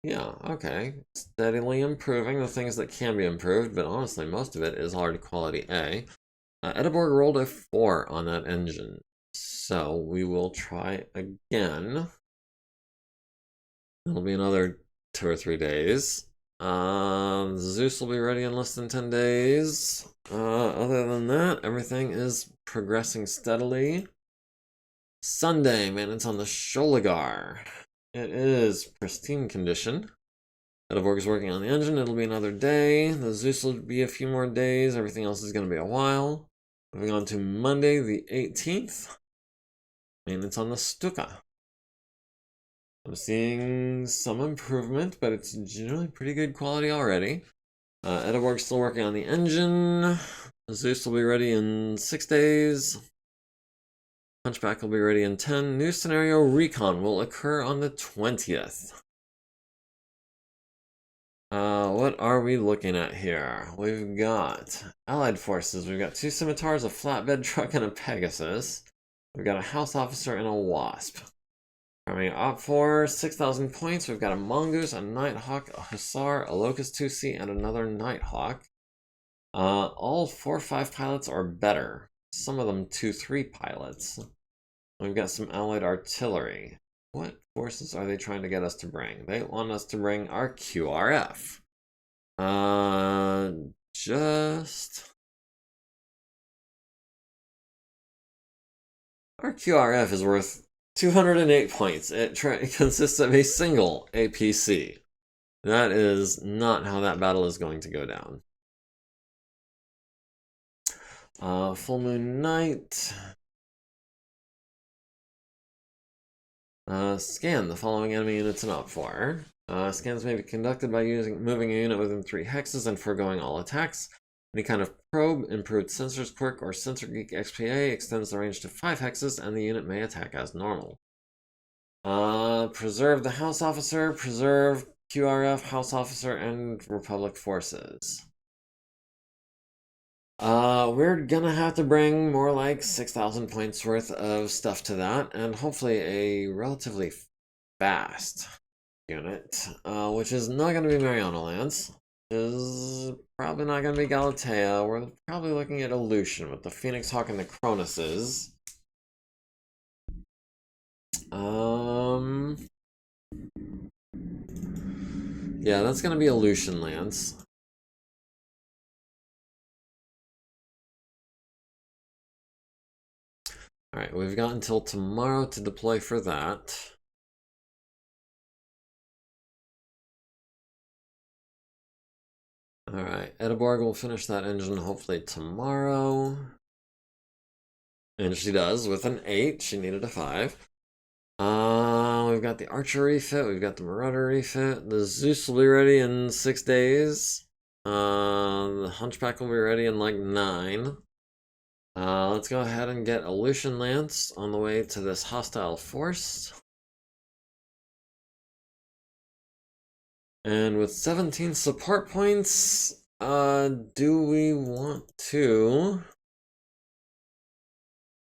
Yeah, okay. Steadily improving the things that can be improved, but honestly, most of it is hard quality A. Edinburgh rolled a 4 on that engine. So we will try again. It'll be another 2 or 3 days. Zeus will be ready in less than 10 days. Other than that, everything is progressing steadily. Sunday, maintenance on the Sholigar. It is pristine condition. Edinburgh is working on the engine. It'll be another day. The Zeus will be a few more days. Everything else is going to be a while. Moving on to Monday, the 18th. Maintenance on the Stuka. I'm seeing some improvement, but it's generally pretty good quality already. Edinburgh's still working on the engine. Zeus will be ready in 6 days. Hunchback will be ready in 10. New scenario recon will occur on the 20th. What are we looking at here? We've got Allied forces. We've got 2 scimitars, a flatbed truck, and a Pegasus. We've got a house officer and a wasp. Army op for 6,000 points. We've got a mongoose, a nighthawk, a hussar, a locust 2C, and another nighthawk. All 4-5 pilots or better. Some of them 2-3 pilots. We've got some allied artillery. What forces are they trying to get us to bring? They want us to bring our QRF. Just... Our QRF is worth 208 points. It consists of a single APC. That is not how that battle is going to go down. Full Moon Night. Scan the following enemy units in Op 4. Scans may be conducted by moving a unit within 3 hexes and foregoing all attacks. Any kind of probe, improved sensors quirk, or sensor geek XPA extends the range to 5 hexes, and the unit may attack as normal. Preserve the House Officer, preserve QRF, House Officer, and Republic Forces. We're gonna have to bring more like 6,000 points worth of stuff to that, and hopefully a relatively fast unit, which is not gonna be Mariana Lands, is probably not gonna be Galatea. We're probably looking at Aleutian with the Phoenix Hawk and the Cronuses. Yeah, that's gonna be Aleutian lands. Alright, we've got until tomorrow to deploy for that. Alright, Edeborg will finish that engine hopefully tomorrow. And she does with an 8. She needed a 5. We've got the Archer refit, we've got the Marauder refit. The Zeus will be ready in 6 days. The Hunchback will be ready in like 9. Let's go ahead and get Aleutian Lance on the way to this hostile force. And with 17 support points, do we want to...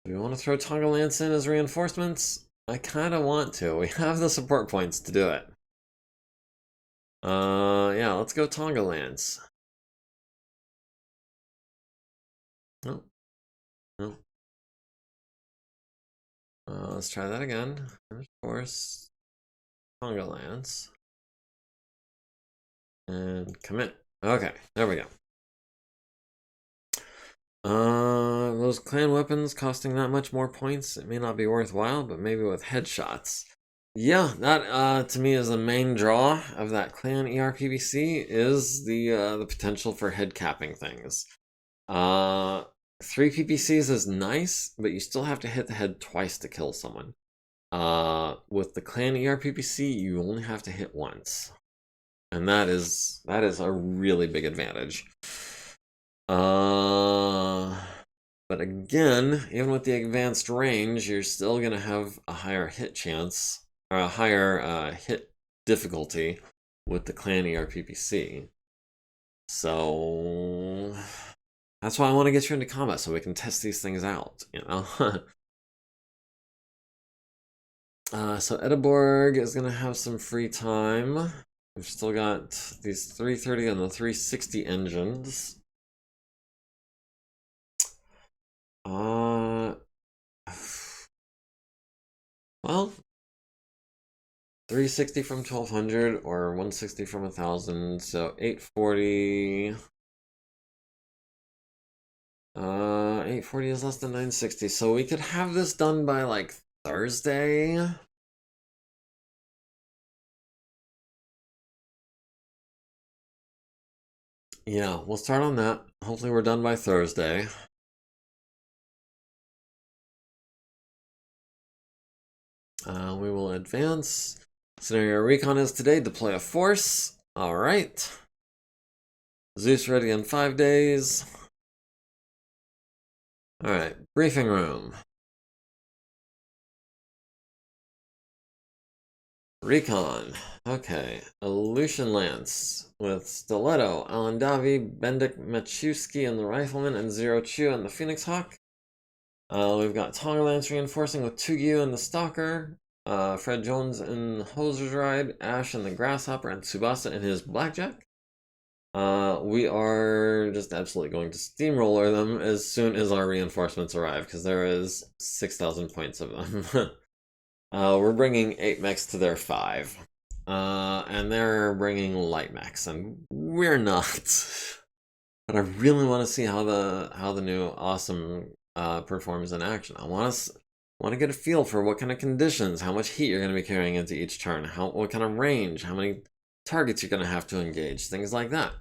Do we want to throw Tonga Lance in as reinforcements? I kind of want to. We have the support points to do it. Yeah, let's go Tonga Lance. Nope. Nope. Let's try that again. Of course, Tonga Lance. And commit. Okay, there we go. Those clan weapons costing that much more points, it may not be worthwhile, but maybe with headshots. Yeah, that to me is the main draw of that clan ERPVC is the potential for head capping things. 3 PPCs is nice, but you still have to hit the head twice to kill someone. With the clan ERPPC, you only have to hit once. And that is a really big advantage. But again, even with the advanced range, you're still gonna have a higher hit chance, or a higher hit difficulty with the clan ERPPC. So that's why I want to get you into combat, so we can test these things out, you know? So Edeborg is gonna have some free time. We've still got these 330 and the 360 engines. Well, 360 from 1200 or 160 from 1000, so 840. 840 is less than 960, so we could have this done by like Thursday. Yeah, we'll start on that. Hopefully we're done by Thursday. We will advance. Scenario recon is today. Deploy a force. All right. Zeus ready in 5 days. All right. Briefing room. Recon. Okay. Aleutian Lance with Stiletto, Alandavi, Bendik Mechewski and the Rifleman, and Zero Chu and the Phoenix Hawk. We've got Tonga Lance reinforcing with Tugyu and the Stalker, Fred Jones in Hoser's Ride, Ash and the Grasshopper, and Tsubasa in his Blackjack. We are just absolutely going to steamroller them as soon as our reinforcements arrive, because there is 6,000 points of them. We're bringing 8 mechs to their 5. And they're bringing light mechs, and we're not. But I really want to see how the new awesome performs in action. I want to get a feel for what kind of conditions, how much heat you're going to be carrying into each turn, what kind of range, how many targets you're going to have to engage, things like that.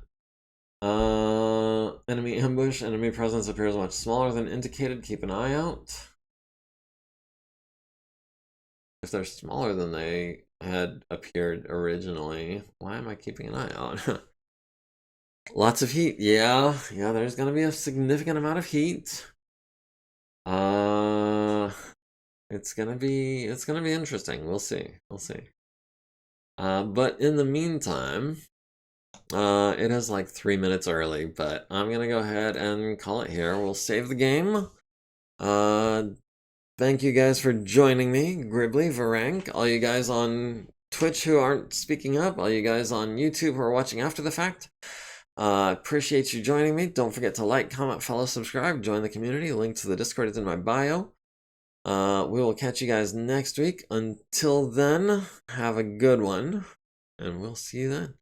Enemy ambush, enemy presence appears much smaller than indicated. Keep an eye out. If they're smaller than they had appeared originally, why am I keeping an eye out? Lots of heat. Yeah, there's gonna be a significant amount of heat. It's gonna be interesting. We'll see. But in the meantime, it is like 3 minutes early, but I'm gonna go ahead and call it here. We'll save the game. Thank you guys for joining me, Gribbly, Varank, all you guys on Twitch who aren't speaking up, all you guys on YouTube who are watching after the fact. Appreciate you joining me. Don't forget to like, comment, follow, subscribe, join the community. Link to the Discord is in my bio. We will catch you guys next week. Until then, have a good one, and we'll see you then.